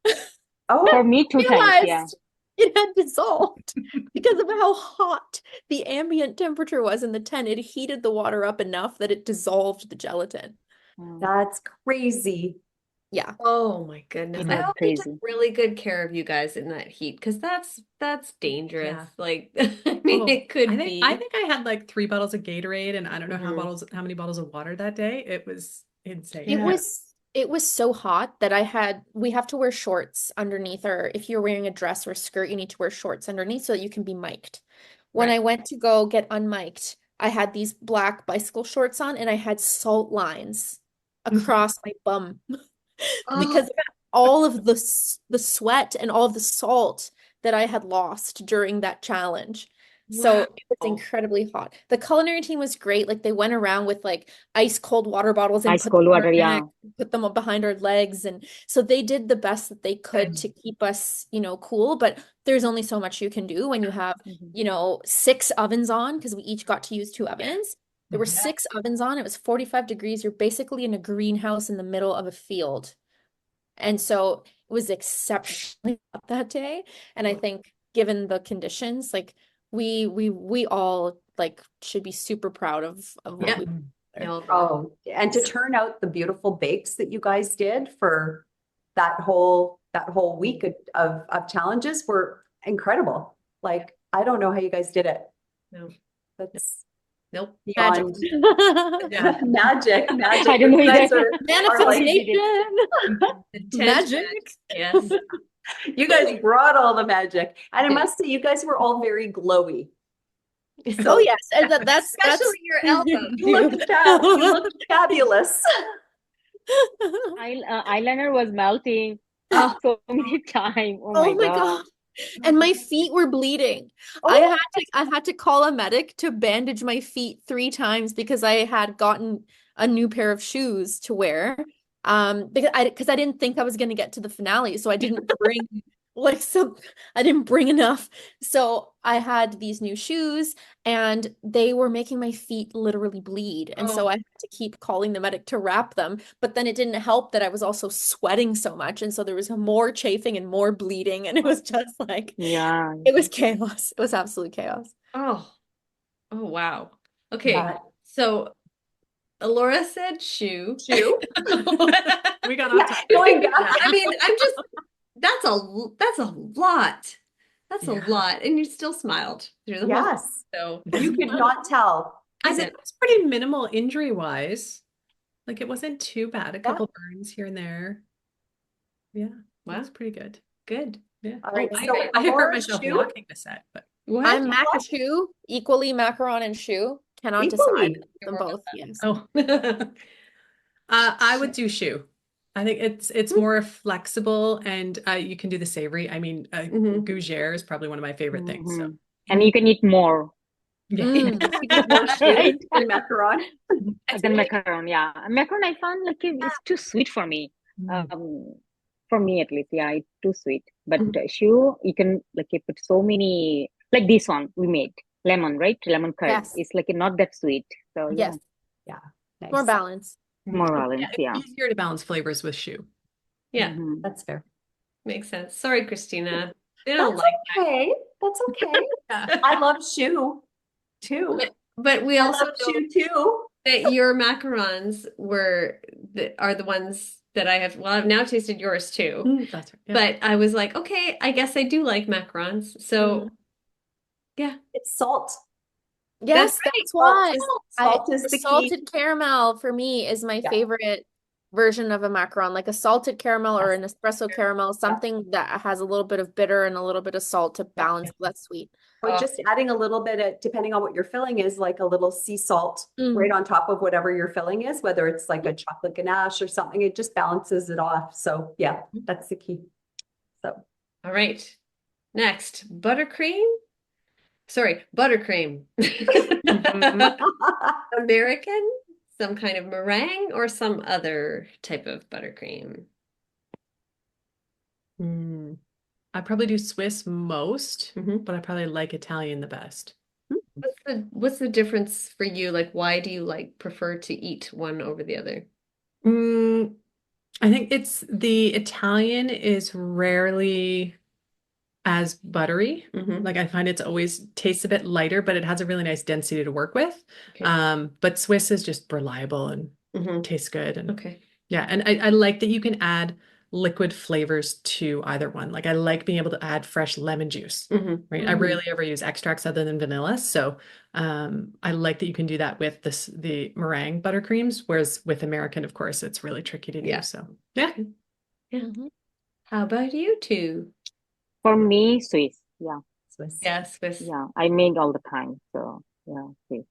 Oh, For me, 2 times, yeah. Realized it had dissolved because of how hot the ambient temperature was in the tent. It heated the water up enough that it dissolved the gelatin. that's crazy. Yeah. Oh my goodness. It I was hope they took crazy. really good care of you guys in that heat because that's dangerous. Yeah. Like I mean Oh, it could I be. think I had like 3 bottles of Gatorade and I don't know how many bottles of water that day. It was insane. Yeah. It was so hot that we have to wear shorts underneath, or if you're wearing a dress or a skirt, you need to wear shorts underneath so that you can be mic'd. When Right. I went to go get unmic'd, I had these black bicycle shorts on and I had salt lines across my bum because of all of the sweat and all of the salt that I had lost during that challenge. So it was Wow. incredibly hot. The culinary team was great. Like they went around with like ice cold water bottles and Ice put cold them on water, our yeah. neck, put them up behind our legs. And so they did the best that they could Good. to keep us, cool. But there's only so much you can do when you have, 6 ovens on, because we each got to use 2 ovens. There were 6 ovens on. It was 45 degrees. You're basically in a greenhouse in the middle of a field. And so it was exceptionally hot that day. And I think given the conditions, like we all like should be super proud of what Yeah. we did there. No, Oh, and to turn out the beautiful bakes that you guys did for that whole week of challenges were incredible. Like, I don't know how you guys did it. No. That's Nope. beyond Yeah. magic. I don't know You guys either. are like, Manifestation. Magic. Yes. you guys brought all the magic. And I must say, you guys were all very glowy. Oh yes, and that's Especially your elbows. You look fabulous. Eyeliner was melting so many times. Oh Oh my my God. God. And my feet were bleeding. I had to call a medic to bandage my feet 3 times because I had gotten a new pair of shoes to wear. Because I didn't think I was going to get to the finale, so I didn't bring I didn't bring enough. So I had these new shoes and they were making my feet literally bleed. And so I had to keep calling the medic to wrap them. But then it didn't help that I was also sweating so much. And so there was more chafing and more bleeding. And it was just like, Yeah. it was chaos. It was absolute chaos. Oh wow. Okay. Yeah. So Elora said shoe. We got off topic. Going back. I mean, that's a lot. That's a Yeah. lot. And you still smiled through the whole thing. Yes. So You could not tell. I think it was pretty minimal injury wise. Like it wasn't too bad. A couple burns here and there. Yeah. Wow. That's pretty good. Good. Yeah. All right. I So hurt Elora's myself shoe? walking the set, but What? I'm macaron, equally macaron and shoe. Cannot decide Equally. them both. Yes. oh. I would do shoe. I think it's more flexible and you can do the savory. I mean, gougere is probably one of my favorite things. So And you can eat more yeah. More shoe than macaron. than macaron. Yeah, macaron I found like it's too sweet for me. For me at least, yeah, it's too sweet. But shoe, you can like you put so many like this one we made lemon, right? Lemon curd. Yes. It's like not that sweet. So Yes. Yeah. Nice. More balance. more balance. It's easier to balance flavors with shoe. Yeah. That's fair. Makes sense. Sorry, Christina. They don't That's like okay. That's okay. that. I love shoe too. But we I also love know shoe too. that your macarons are the ones that I have. Well, I've now tasted yours too. That's right. Yeah. But I was like, okay, I guess I do like macarons. So Mm. yeah, It's salt. that's Yes, right. that's why Salt is the the key. salted caramel for me is my Yeah. favorite version of a macaron, like a salted caramel or Yes. an espresso caramel, something that has a little bit of bitter and a little bit of salt to Yeah. balance that sweet. Or Oh, just adding a little bit of, depending on what your filling is, like a little sea salt Mm. right on top of whatever your filling is, whether it's like a chocolate ganache or something, it just balances it off. So yeah, that's the key. So all right. Next, buttercream. Sorry, buttercream. American, some kind of meringue, or some other type of buttercream. I probably do Swiss most, Mhm. but I probably like Italian the best. What's the difference for you? Like, why do you prefer to eat one over the other? Mm, I think it's the Italian is rarely as buttery. Hmm. Like I find it's always tastes a bit lighter, but it has a really nice density to work with. Okay. But Swiss is just reliable and Hmm. tastes good. And Okay. yeah, and I like that you can add liquid flavors to either one. Like I like being able to add fresh lemon juice, Hmm. right? I rarely ever use extracts other than vanilla. So I like that you can do that with the meringue buttercreams, whereas with American, of course, it's really tricky to do. Yeah. So yeah. Yeah. Mhm. How about you two? For me, Swiss. Yeah, Swiss. Yeah, Swiss. yeah. I make all the time. So yeah, Swiss.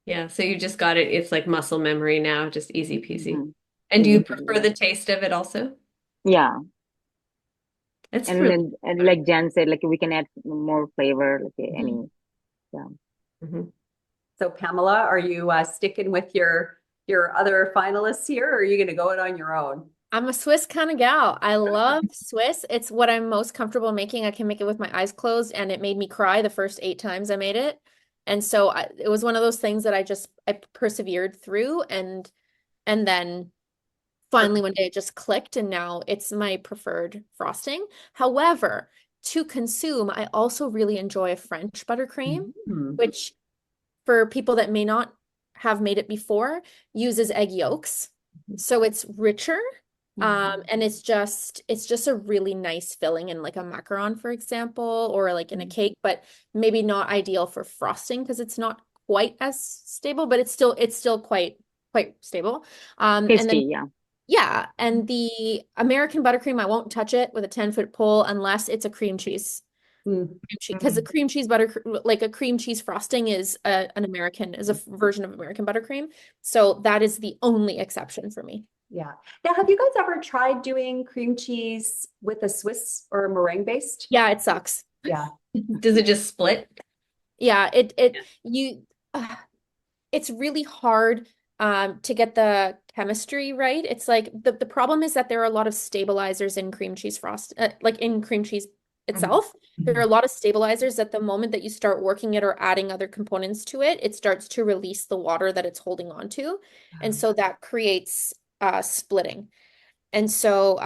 Yeah, so you just got it. It's like muscle memory now, just easy peasy. Mhm. And do Easy you peasy, prefer yeah. the taste of it also? Yeah. It's And really then and like Jan said, like we can add more flavor, like Mhm. any. Yeah. Mhm. So Pamela, are you sticking with your other finalists here, or are you going to go it on your own? I'm a Swiss kind of gal. I love Swiss. It's what I'm most comfortable making. I can make it with my eyes closed, and it made me cry the first 8 times I made it. And so it was one of those things that I persevered through, and then finally one day it just clicked, and now it's my preferred frosting. However, to consume, I also really enjoy a French buttercream, Mm. which for people that may not have made it before, uses egg yolks. So it's richer. And it's just a really nice filling in like a macaron, for example, or like in a cake, but maybe not ideal for frosting because it's not quite as stable, but it's still quite stable. And then Tasty, yeah. yeah, and the American buttercream, I won't touch it with a 10-foot pole unless it's a cream cheese. Mm. Because the cream cheese like a cream cheese frosting is a version of American buttercream. So that is the only exception for me. Yeah. Now, have you guys ever tried doing cream cheese with a Swiss or a meringue based? Yeah, it sucks. Yeah. Does it just split? Yeah, you it's really hard to get the chemistry right. It's like the problem is that there are a lot of stabilizers in cream cheese like in cream cheese itself. There are a lot of stabilizers that the moment that you start working it or adding other components to it, it starts to release the water that it's holding on to. And so that creates splitting. And so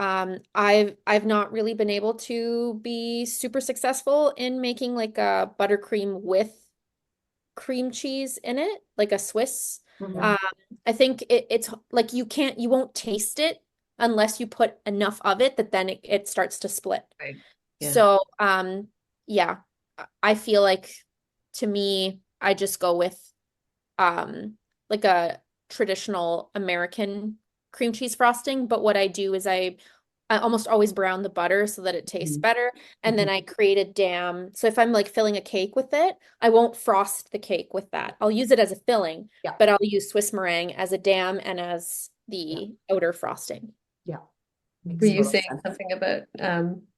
I've not really been able to be super successful in making like a buttercream with cream cheese in it, like a Swiss. Mhm. I think it's like you won't taste it unless you put enough of it that then it starts to split. Right. Yeah. So yeah, I feel like to me, I just go with like a traditional American cream cheese frosting, but what I do is I almost always brown the butter so that it tastes Mhm. better. And then I create a dam. So if I'm like filling a cake with it, I won't frost the cake with that. I'll use it as a filling, Yeah. but I'll use Swiss meringue as a dam and as the outer frosting. Yeah. Makes Were you total saying sense. something about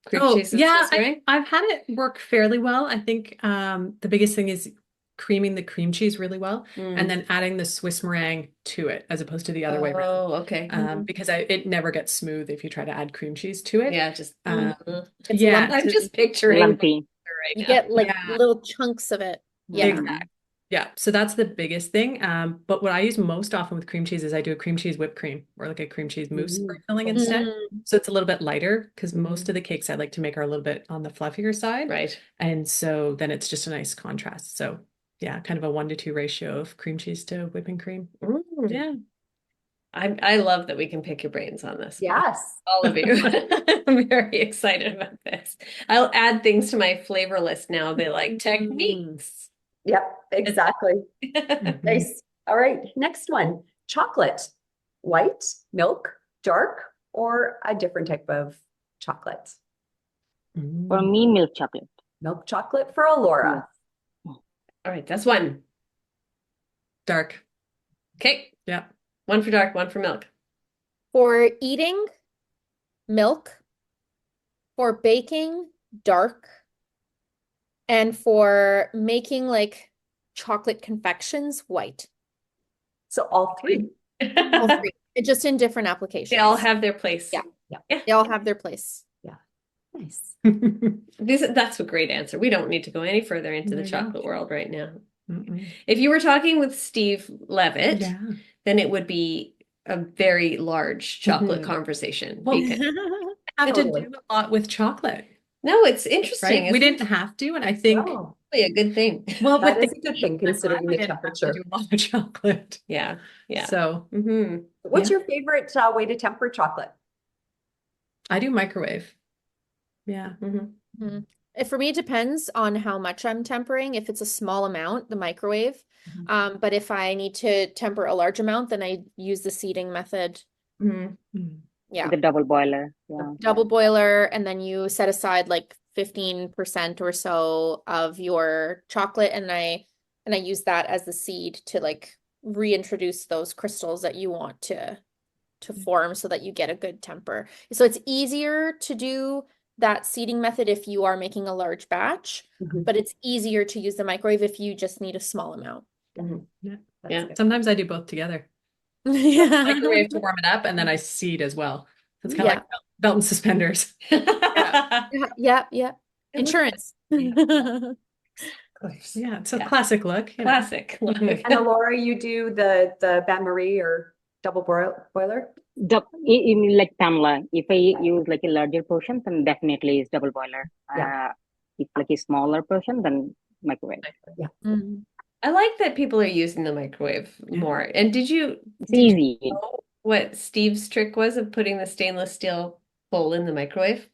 cream Oh, cheese with yeah, Swiss meringue? I've had it work fairly well. I think the biggest thing is creaming the cream cheese really well and then adding the Swiss meringue to it as opposed to the other way around. Oh, okay. Because it never gets smooth if you try to add cream cheese to it. Yeah, just It's yeah, lumpy. I'm just picturing Lumpy. right You now. get like Yeah. little chunks of it. Yeah. Mhm. Exactly. Yeah, so that's the biggest thing. But what I use most often with cream cheese is I do a cream cheese whipped cream or like a cream cheese mousse for filling instead. So it's a little bit lighter because most of the cakes I like to make are a little bit on the fluffier side. Right. And so then it's just a nice contrast. So yeah, kind of a 1-to-2 ratio of cream cheese to whipping cream. Yeah. I love that we can pick your brains on this. Yes. All of you. I'm very excited about this. I'll add things to my flavor list now. I'll be like techniques. Yep, exactly. Nice. All right, next one. Chocolate. White, milk, dark, or a different type of chocolate? For me, milk chocolate. Milk chocolate for Elora. All right, that's one. Dark. Okay. Yeah. One for dark, one for milk. For eating, milk. For baking, dark. And for making like chocolate confections, white. So all three. All three. Just in different applications. They all have their place. Yeah. They all have their place. Nice. That's a great answer. We don't need to go any further into the There you go. chocolate world right now. If you were talking with Steve Levitt, Yeah. then it would be a very large chocolate conversation. Well, because- Have to Totally. do a lot with chocolate, no, it's interesting. right? We It's didn't have to, and I think Oh, really a good thing. well, that with is a good thing considering the I didn't have to temperature. do a lot of chocolate. Yeah. Yeah. So What's Yeah. your favorite way to temper chocolate? I do microwave. Yeah. For me, it depends on how much I'm tempering. If it's a small amount, the microwave. But if I need to temper a large amount, then I use the seeding method. Yeah. The double boiler. Yeah. Double boiler, and then you set aside like 15% or so of your chocolate, and I use that as the seed to like reintroduce those crystals that you want to form so that you get a good temper. So it's easier to do that seeding method if you are making a large batch, but it's easier to use the microwave if you just need a small amount. Yeah. Yeah. Sometimes I do both together. Yeah. Microwave to warm it up, and then I seed as well. So it's kind of like belt and suspenders. Yeah. Insurance. Yeah, it's a Yeah. classic look. you know. Classic. And Elora, you do the bain marie or double boiler? Like Pamela, if I use like a larger portion, then definitely it's double boiler. Yeah. If like a smaller portion, then microwave. I like that people are using the microwave more. And did you It's easy. know what Steve's trick was of putting the stainless steel bowl in the microwave?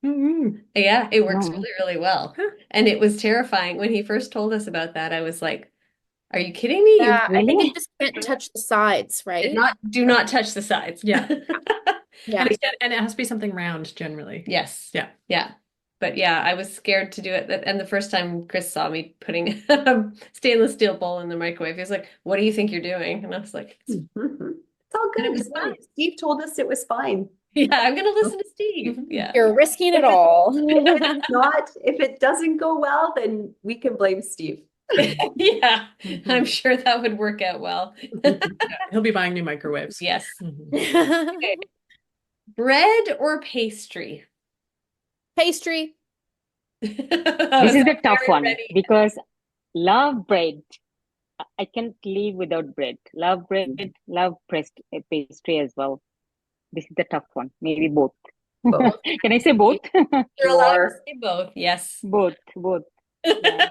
Yeah, it works No. really, really well. And it was terrifying when he first told us about that. I was like, are you kidding me? Yeah, I think Really? you just can't touch the sides, right? Do not touch the sides. Yeah. Yeah. And it has to be something round generally. Yes. Yeah. Yeah. But yeah, I was scared to do it. And the first time Chris saw me putting a stainless steel bowl in the microwave, he was like, what do you think you're doing? And I was like, It's all good. it was fine. Steve told us it was fine. Yeah, I'm going to listen to Steve. Yeah. You're risking it all. If it doesn't go well, then we can blame Steve. Yeah, I'm sure that would work out well. Yeah, he'll be buying new microwaves. Yes. Mhm. Bread or pastry? Pastry. This is the tough one because love bread. I can't live without bread. Love bread, love pastry as well. This is the tough one. Maybe both. Both. Can I say both? You're allowed to Sure. say both. Yes. Both. Yeah.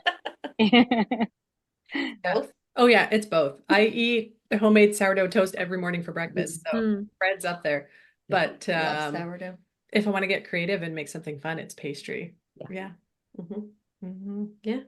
Both. Oh yeah, it's both. I eat the homemade sourdough toast every morning for breakfast, so bread's up there. But Love sourdough. if I want to get creative and make something fun, it's pastry. Yeah. Yeah.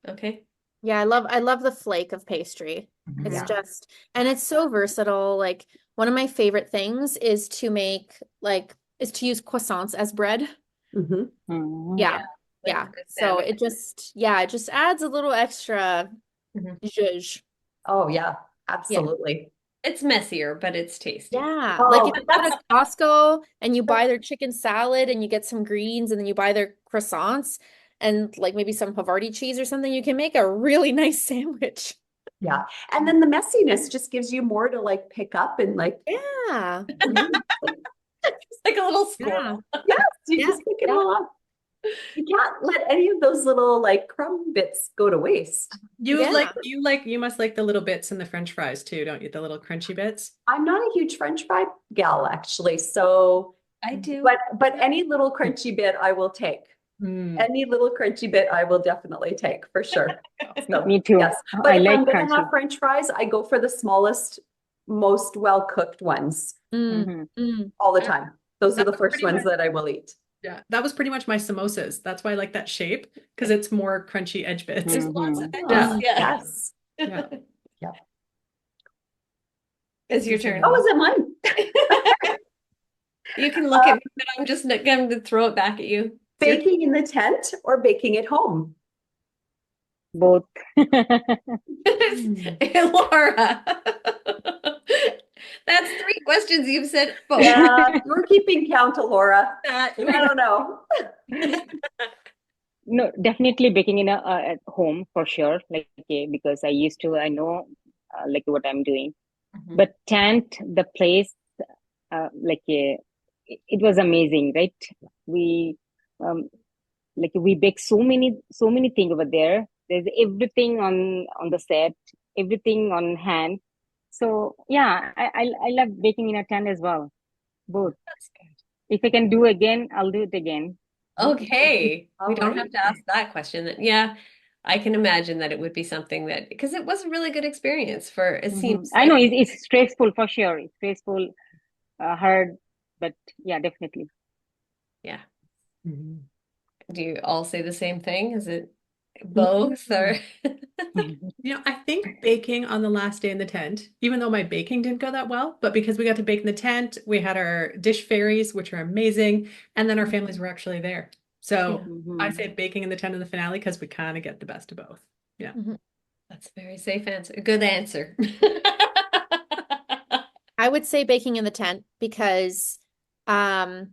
Okay. Yeah, I love the flake of pastry. It's Yeah. just, and it's so versatile. Like one of my favorite things is to use croissants as bread. Yeah. Yeah. So it just adds a little extra zhuzh. Oh yeah, absolutely. It's messier, but it's tasty. Yeah. Oh, Like if you go to Costco and you buy their chicken salad and you get some greens and then you buy their croissants and like maybe some Havarti cheese or something, you can make a really nice sandwich. Yeah. And then the messiness just gives you more to like pick up and like, Yeah. It's like a little squirrel. you just pick it all up. You can't let any of those little like crumb bits go to waste. Yeah. You must like the little bits in the French fries too, don't you? The little crunchy bits. I'm not a huge French fry gal actually, so I do. but any little crunchy bit I will take. Mm. Any little crunchy bit I will definitely take for sure. So Me too. yes, but I if like I'm gonna have crunchy. French fries, I go for the smallest, most well-cooked ones Mm, Hmm. mm. all the time. Those are That the was first pretty ones much, that I will eat. yeah, that was pretty much my samosas. That's why I like that shape because it's more crunchy edge bits. There's lots of Hmm. edges. Ah, Mm. Yeah. yes. Yeah. Yeah. It's your This is turn. Oh, nice. is it mine? You can look at me, but I'm just not going to throw it back at you. It's your Baking in the tent or baking at home? Both. Elora. That's three questions you've said both. Yeah, we're keeping count, Elora. That. I don't know. No, definitely baking in a at home for sure. Like because I know like what I'm doing. Mhm. But tent, the place, it was amazing, right? We um we bake so many things over there. There's everything on the set, everything on hand. So yeah, I love baking in a tent as well. Both. That's good. If I can do again, I'll do it again. Okay. We All don't right. have to ask that question then. Yeah, I can imagine that it would be something that, because it was a really good experience for, it Hmm. seems I know like, it's stressful for sure. It's stressful, hard, but yeah, definitely. yeah. Mhm. Do you all say the same thing? Is it both or? You know, I think baking on the last day in the tent, even though my baking didn't go that well, but because we got to bake in the tent, we had our dish fairies, which are amazing, and then our families were actually there. So Yeah, I Hmm. say baking in the tent in the finale because we kind of get the best of both. Yeah. Mhm. that's a very safe answer. Good answer. I would say baking in the tent because um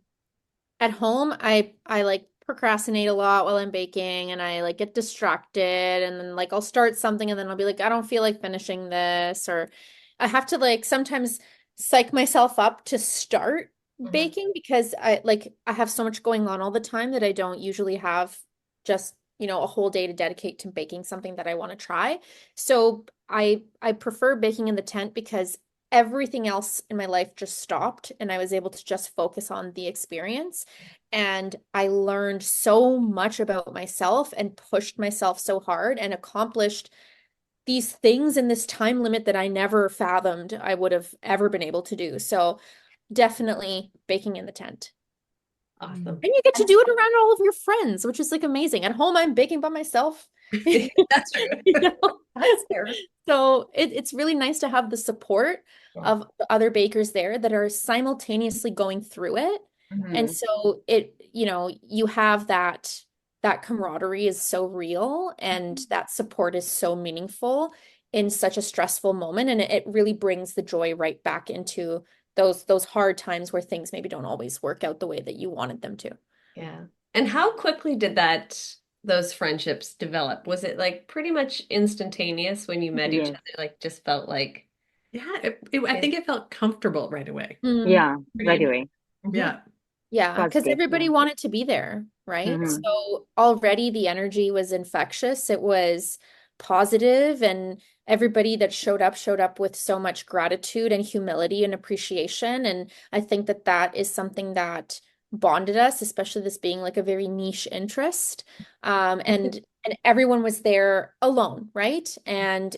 at home I like procrastinate a lot while I'm baking and I like get distracted and then like I'll start something and then I'll be like I don't feel like finishing this or I have to like sometimes psych myself up to start Mhm. baking because I have so much going on all the time that I don't usually have just a whole day to dedicate to baking something that I want to try. So I prefer baking in the tent because everything else in my life just stopped and I was able to just focus on the experience. And I learned so much about myself and pushed myself so hard and accomplished these things in this time limit that I never fathomed I would have ever been able to do. So definitely baking in the tent. Awesome. And you get to do it around all of your friends, which is like amazing. At home, I'm baking by myself. That's true. You know? That's fair. So it's really nice to have the support of the other bakers there that are simultaneously going through it. And Mhm. so you have that camaraderie is so real and that support is so meaningful in such a stressful moment. And it really brings the joy right back into those hard times where things maybe don't always work out the way that you wanted them to. Yeah. And how quickly did those friendships develop? Was it like pretty much instantaneous when you met each Yes. other? Like just felt like, Yeah, I think it felt comfortable right away. Mm. Yeah, right Pretty, away. Mhm. yeah. Yeah, First because day. Yeah. everybody wanted to be there, right? Hmm. So already the energy was infectious. It was positive, and everybody that showed up with so much gratitude and humility and appreciation. And I think that that is something that bonded us, especially this being like a very niche interest. And everyone was there alone, right? And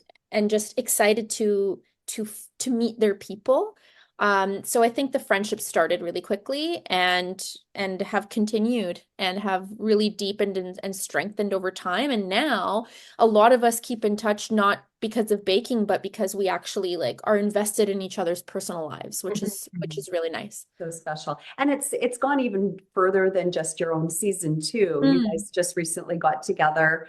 just excited to meet their people. So I think the friendship started really quickly and have continued and have really deepened and strengthened over time. And now a lot of us keep in touch not because of baking, but because we actually like are invested in each other's personal lives, which is really nice. So special. And it's gone even further than just your own season too. You Mm, guys just recently got together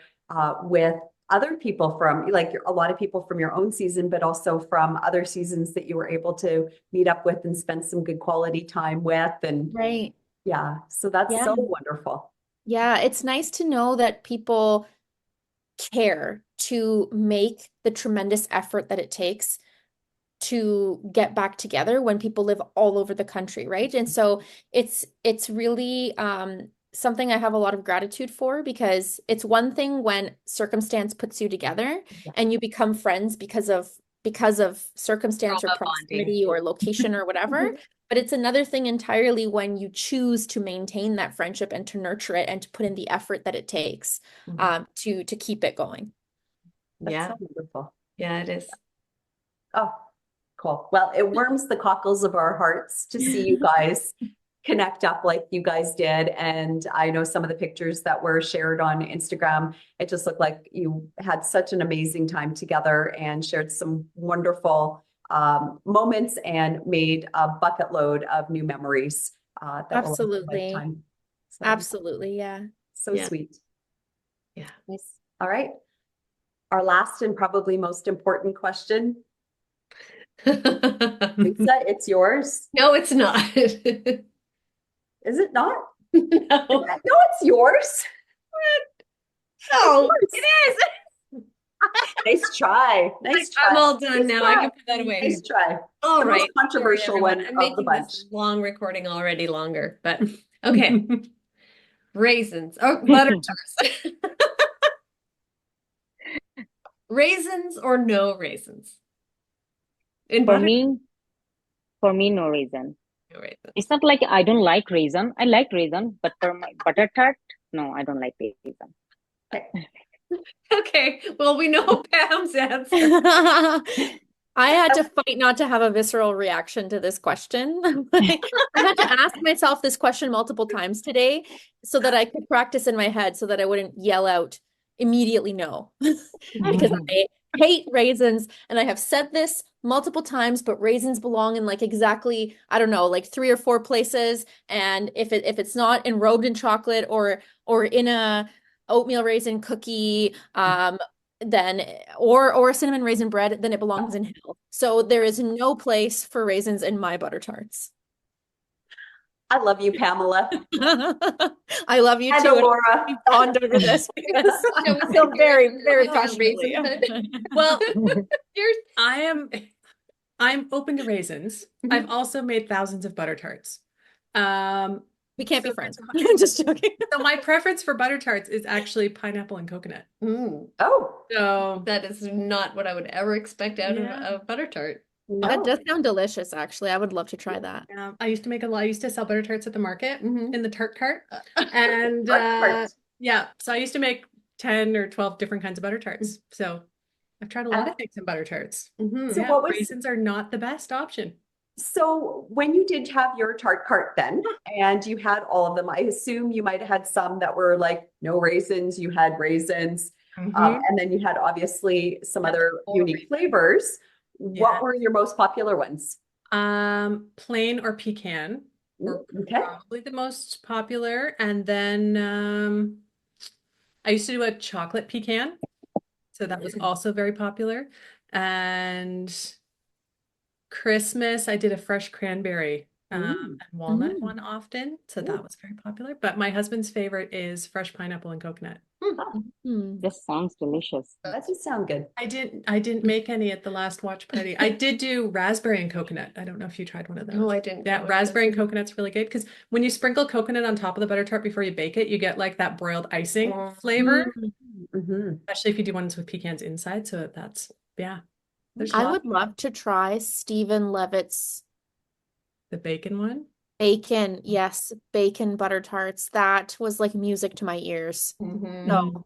with other people from like a lot of people from your own season, but also from other seasons that you were able to meet up with and spend some good quality time with. And right. yeah, so that's Yeah. so wonderful. Yeah. It's nice to know that people care to make the tremendous effort that it takes to get back together when people live all over the country, right? And so it's really something I have a lot of gratitude for, because it's one thing when circumstance puts you together Yeah. and you become friends because of circumstance or Trauma bonding. proximity or location or whatever. But it's another thing entirely when you choose to maintain that friendship and to nurture it and to put in the effort that it takes to keep it going. That's Yeah. so wonderful. Yeah, it is. Oh, cool. Well, it warms the cockles of our hearts to see you guys connect up like you guys did. And I know some of the pictures that were shared on Instagram, it just looked like you had such an amazing time together and shared some wonderful moments and made a bucket load of new memories that will last a Absolutely. lifetime. So, Absolutely. Yeah. so Yeah. sweet. Yeah. Nice. All right. Our last and probably most important question. Lisa, it's yours. No, it's not. Is it not? No. No, it's yours. No, It's it is. Nice try. Nice try. I'm all done Nice now. try. I can put that away. Nice try. All The most right. controversial Sorry, one everyone. I'm of the making bunch. this long recording already longer, but okay. Raisins. Oh, butter tarts. Raisins or no raisins? In For butter, me, no raisin. no raisins. It's not like I don't like raisin. I like raisin, but for my butter tart, no, I don't like raisin. Okay, well, we know Pam's answer. I had to fight not to have a visceral reaction to this question. I had to ask myself this question multiple times today so that I could practice in my head so that I wouldn't yell out immediately no. Because I hate raisins, and I have said this multiple times, but raisins belong in like exactly, I don't know, like 3 or 4 places. And if it's not enrobed in chocolate or in a oatmeal raisin cookie, then or a cinnamon raisin bread, then it belongs in hell. So there is no place for raisins in my butter tarts. I love you, Pamela. I love you And too. Elora. We bond over this because Shall we I feel say very, yours very is passionately. raisin? Well, Yours. I'm open to raisins. Mhm. I've also made thousands of butter tarts. We can't be So friends. that's I'm just joking. So my preference for butter tarts is actually pineapple and coconut. Oh, So That is not what I would ever expect out of Yeah. a butter tart. That no. does sound delicious, actually. I would love to try that. I used to make a lot. I used to sell butter tarts at the market Mhm. in the tart cart. And Tart. yeah, so I used to make 10 or 12 different kinds of butter tarts. So I've tried a lot of things in butter tarts. Mhm. So Yeah, what was raisins are not the best option. so when you did have your tart cart then, and you had all of them, I assume you might have had some that were like no raisins, you had raisins, Mhm. and then you had obviously some Yeah, other all unique raisins. flavors. Yeah. What were your most popular ones? Plain or pecan were Okay. probably the most popular. And then I used to do a chocolate pecan. So that was also very popular. And Christmas, I did a fresh cranberry and walnut Mm. one often. So that was very popular. But my husband's favorite is fresh pineapple and coconut. Mm. This sounds delicious. That does sound good. I didn't make any at the last watch party. I did do raspberry and coconut. I don't know if you tried one of those. No, I didn't. Yeah, That was raspberry and coconut's really good because when you sprinkle coconut on top of the butter tart before you bake it, you get like that broiled icing flavor, Mhm. especially if you do ones with pecans inside. So that's, yeah, there's I lots. would love to try Stephen Levitt's The bacon one. bacon. Yes, bacon butter tarts. That was like music to my ears. Mhm. No,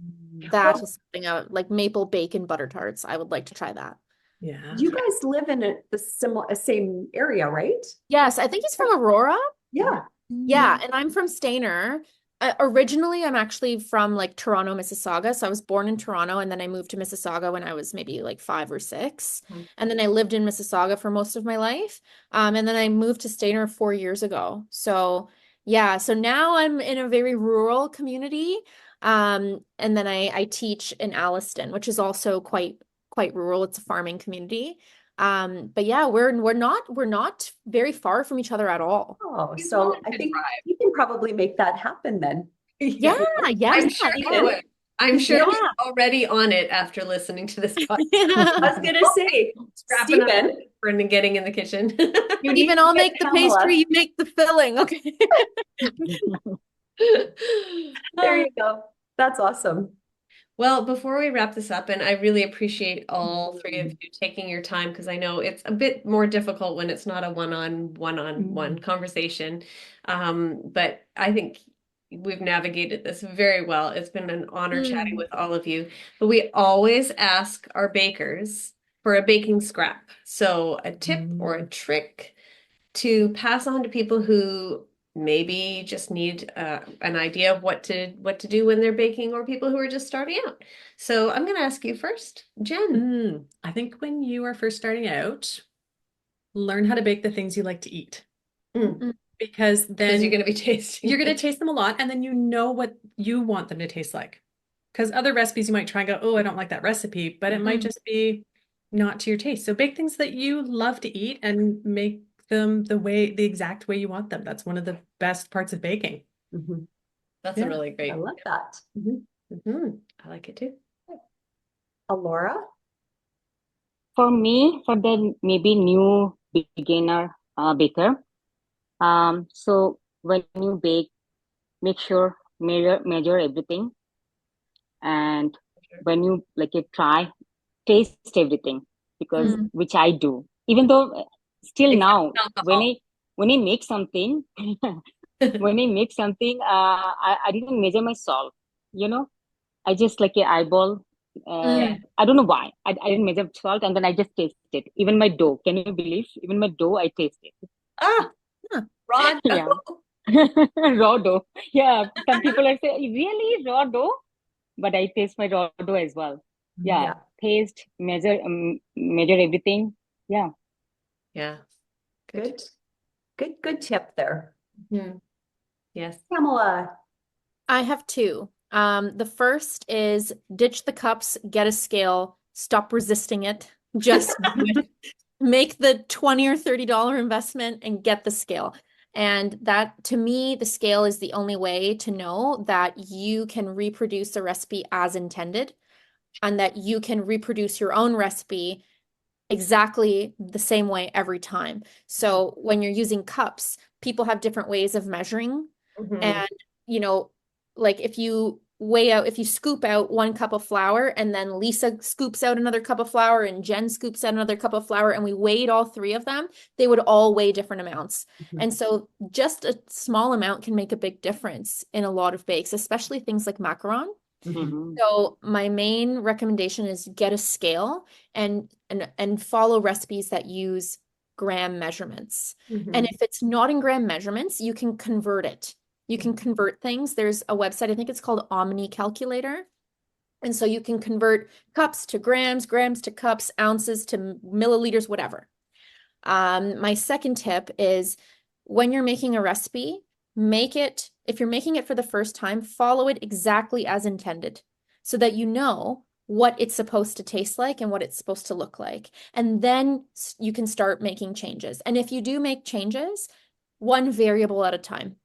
that Well, is something like maple bacon butter tarts. I would like to try that. Yeah. you guys live in the same area, right? Yes, I think he's from Aurora. Yeah. Yeah, and I'm from Stainer. Originally, I'm actually from like Toronto, Mississauga. So I was born in Toronto, and then I moved to Mississauga when I was maybe like 5 or 6. And then I lived in Mississauga for most of my life. And then I moved to Stainer 4 years ago. So yeah, so now I'm in a very rural community. And then I teach in Alliston, which is also quite rural. It's a farming community. But yeah, we're not very far from each other at all. Oh, You so wanted I to think drive. you can probably make that happen then. Yeah, yeah, I'm sure you yeah. would. I'm sure Yeah. he's already on it after listening to this podcast. I was gonna say, Scrapping up Stephen, and getting in the kitchen. you need Stephen, to I'll get make the Pamela. pastry, you make the filling, okay? There you go. That's awesome. Well, before we wrap this up, and I really appreciate all three of you taking your time because I know it's a bit more difficult when it's not a one-on-one conversation. But I think we've navigated this very well. It's been an honor chatting with all of you. But we always ask our bakers for a baking scrap. So a tip or a trick to pass on to people who maybe just need an idea of what to do when they're baking, or people who are just starting out. So I'm going to ask you first, Jen. I think when you are first starting out, learn how to bake the things you like to eat. Because then you're going to be tasting. You're going to taste them a lot, and then you know what you want them to taste like. Because other recipes you might try and go, oh, I don't like that recipe, but it might just be not to your taste. So bake things that you love to eat and make them the exact way you want them. That's one of the best parts of baking. That's a really great. I love that. I like it too. Elora? For me, for the maybe new beginner baker, so when you bake, make sure measure everything, and when you try, taste everything, because which I do, even though still now when I make something I didn't measure my salt, I just like a eyeball. I don't know why. I didn't measure salt, and then I just tasted. Even my dough. Can you believe? Even my dough, I tasted. Raw Yeah. Raw dough. Yeah. Some people are saying, really raw dough? But I taste my raw dough as well. Yeah. Taste, measure everything. Yeah. Yeah. Good tip there. Yes. Pamela. I have two. The first is ditch the cups, get a scale, stop resisting it. Just do it. Make the $20 or $30 investment and get the scale. And that, to me, the scale is the only way to know that you can reproduce a recipe as intended, and that you can reproduce your own recipe exactly the same way every time. So when you're using cups, people have different ways of measuring. And, like if you scoop out 1 cup of flour, and then Lisa scoops out another cup of flour, and Jen scoops out another cup of flour, and we weighed all three of them, they would all weigh different amounts. And so just a small amount can make a big difference in a lot of bakes, especially things like macaron. So my main recommendation is get a scale and follow recipes that use gram measurements. And if it's not in gram measurements, you can convert it. You can convert things. There's a website, I think it's called Omni Calculator. And so you can convert cups to grams, grams to cups, ounces to milliliters, whatever. My second tip is, when you're making a recipe, if you're making it for the first time, follow it exactly as intended, so that you know what it's supposed to taste like and what it's supposed to look like. And then you can start making changes. And if you do make changes, one variable at a time.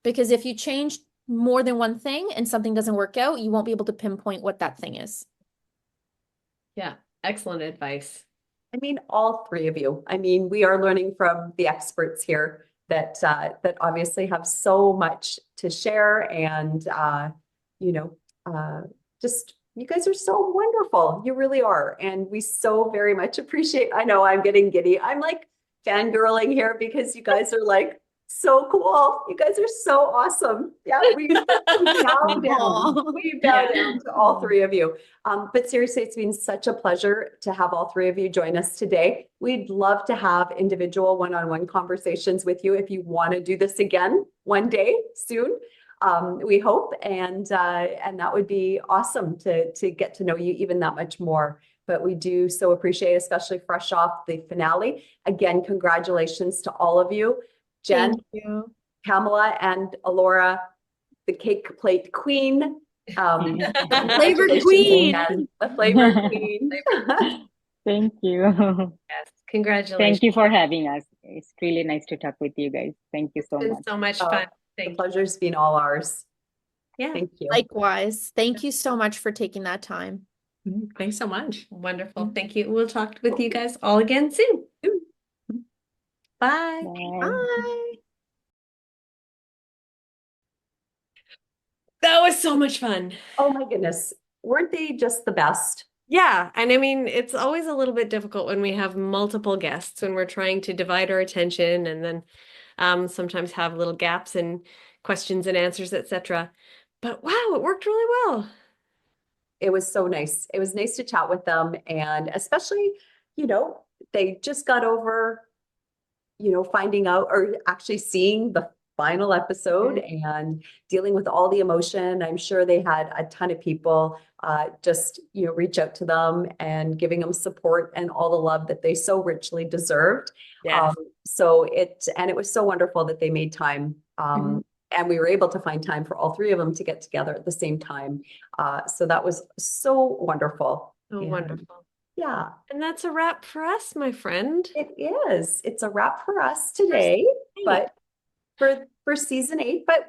Because if you change more than one thing and something doesn't work out, you won't be able to pinpoint what that thing is. Yeah, excellent advice. I mean, all three of you. I mean, we are learning from the experts here that obviously have so much to share, and just you guys are so wonderful. You really are, and we so very much appreciate. I know I'm getting giddy. I'm like fangirling here because you guys are like so cool. You guys are so awesome. Yeah, we bow down. We bow down to all three of you. But seriously, it's been such a pleasure to have all three of you join us today. We'd love to have individual one-on-one conversations with you if you want to do this again one day soon. We hope, and that would be awesome to get to know you even that much more. But we do so appreciate, especially fresh off the finale. Again, congratulations to all of you. Jen, Pamela, and Elora, the cake plate queen. Flavor queen. The flavor queen. Thank you. Yes, congratulations. Thank you for having us. It's really nice to talk with you guys. Thank you so much. So much fun. The pleasure's been all ours. Yeah. Thank you. Likewise. Thank you so much for taking that time. Thanks so much. Wonderful. Thank you. We'll talk with you guys all again soon. Bye. Bye. Bye. That was so much fun. Oh my goodness. Weren't they just the best? Yeah, and I mean, it's always a little bit difficult when we have multiple guests, when we're trying to divide our attention and then sometimes have little gaps in questions and answers, etc. But wow, it worked really well. It was so nice. It was nice to chat with them. And especially, you know, they just got over, finding out or actually seeing the final episode and dealing with all the emotion. I'm sure they had a ton of people just, reach out to them and giving them support and all the love that they so richly deserved. Yes. And it was so wonderful that they made time. Mhm. And we were able to find time for all three of them to get together at the same time. So that was so wonderful. Oh, And wonderful. yeah, And that's a wrap for us, my friend. it is. It's a wrap for us First today, date. but for season 8, but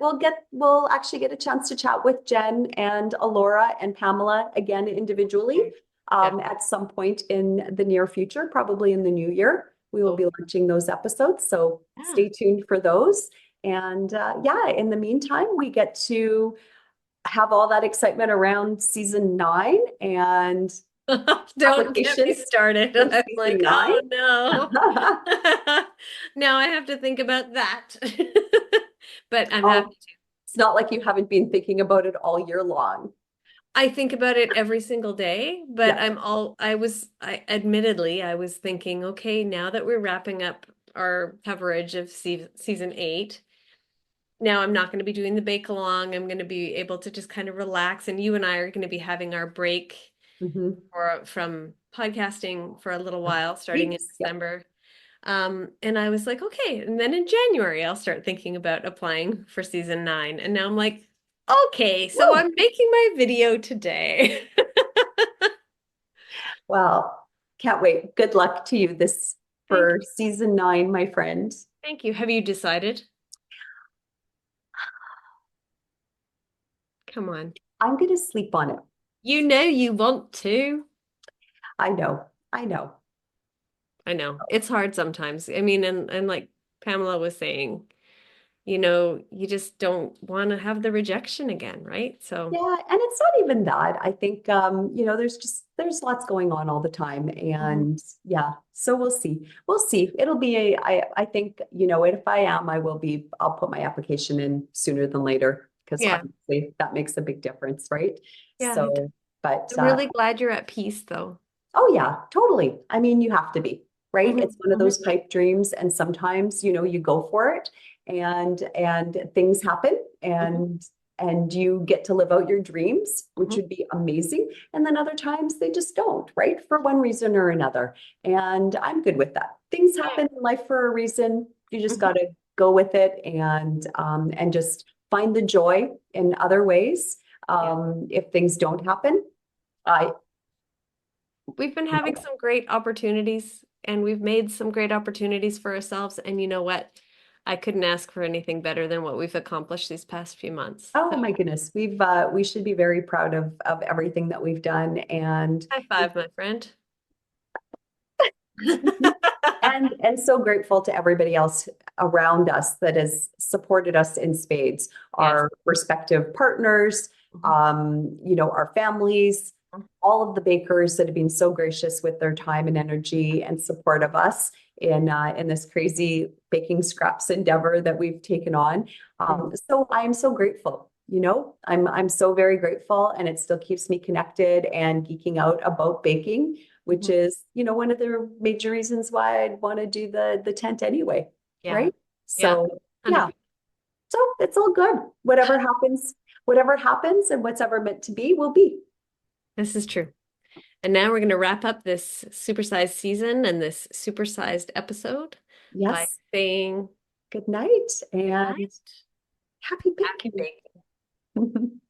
we'll actually get a chance to chat with Jen and Elora and Pamela again individually Yeah. at some point in the near future, probably in the new year. We will be launching those episodes, so Yeah. stay tuned for those. And yeah, in the meantime, we get to have all that excitement around season 9 and Don't get me applications started. for I'm season like, 9. oh no. Now I have to think about that. But I'm Oh, happy. it's not like you haven't been thinking about it all year long. I think about it every single day, but Yeah. admittedly, I was thinking, okay, now that we're wrapping up our coverage of season 8, now I'm not going to be doing the bake along. I'm going to be able to just kind of relax, and you and I are going to be having our break Mhm. from podcasting for a little while, starting in Weeks. Yeah. December. And I was like, okay, and then in January I'll start thinking about applying for season 9. And now I'm like, okay, so Woo. I'm making my video today. Well, can't wait. Good luck to you this Thank for season 9, my friend. Thank you. Have you decided? Come on. I'm going to sleep on it. You know you want to. I know. I know. I know. It's hard sometimes. I mean, and like Pamela was saying, you just don't want to have the rejection again, right? So, Yeah, and it's not even that. I think there's lots going on all the time. Mhm. And yeah, so we'll see. We'll see. It'll be I think, if I am, I'll put my application in sooner than later because Yeah. obviously that makes a big difference, right? Yeah. So, but I'm really glad you're at peace though. oh yeah, totally. I mean, you have to be, right? Mhm. It's one of Mhm. those pipe dreams, and sometimes, you go for it and things happen Mhm. and you get to live out your dreams, which Mhm. would be amazing. And then other times they just don't, right? For one reason or another. And I'm good with that. Things Yeah. happen in life for a reason. You just Mhm. got to go with it and just find the joy in other ways. Yeah. If things don't happen, I, We've been having some great opportunities and we've made some great opportunities for ourselves. And you know what? I couldn't ask for anything better than what we've accomplished these past few months. oh So, my goodness, we should be very proud of everything that we've done and high five, my friend. and so grateful to everybody else around us that has supported us in spades, Yes. our respective partners, Mhm. our families, all of the bakers that have been so gracious with their time and energy and support of us in this crazy baking scraps endeavor that we've taken on. Mhm. So I'm so grateful. I'm so very grateful, and it still keeps me connected and geeking out about baking, which Mhm. is, one of the major reasons why I'd want to do the tent anyway, Yeah. right? Yeah. So yeah, 100%. so it's all good. Whatever happens and what's ever meant to be will be. This is true. And now we're going to wrap up this supersized season and this supersized episode by Yes. saying Good night good and night. happy Happy baking. baking.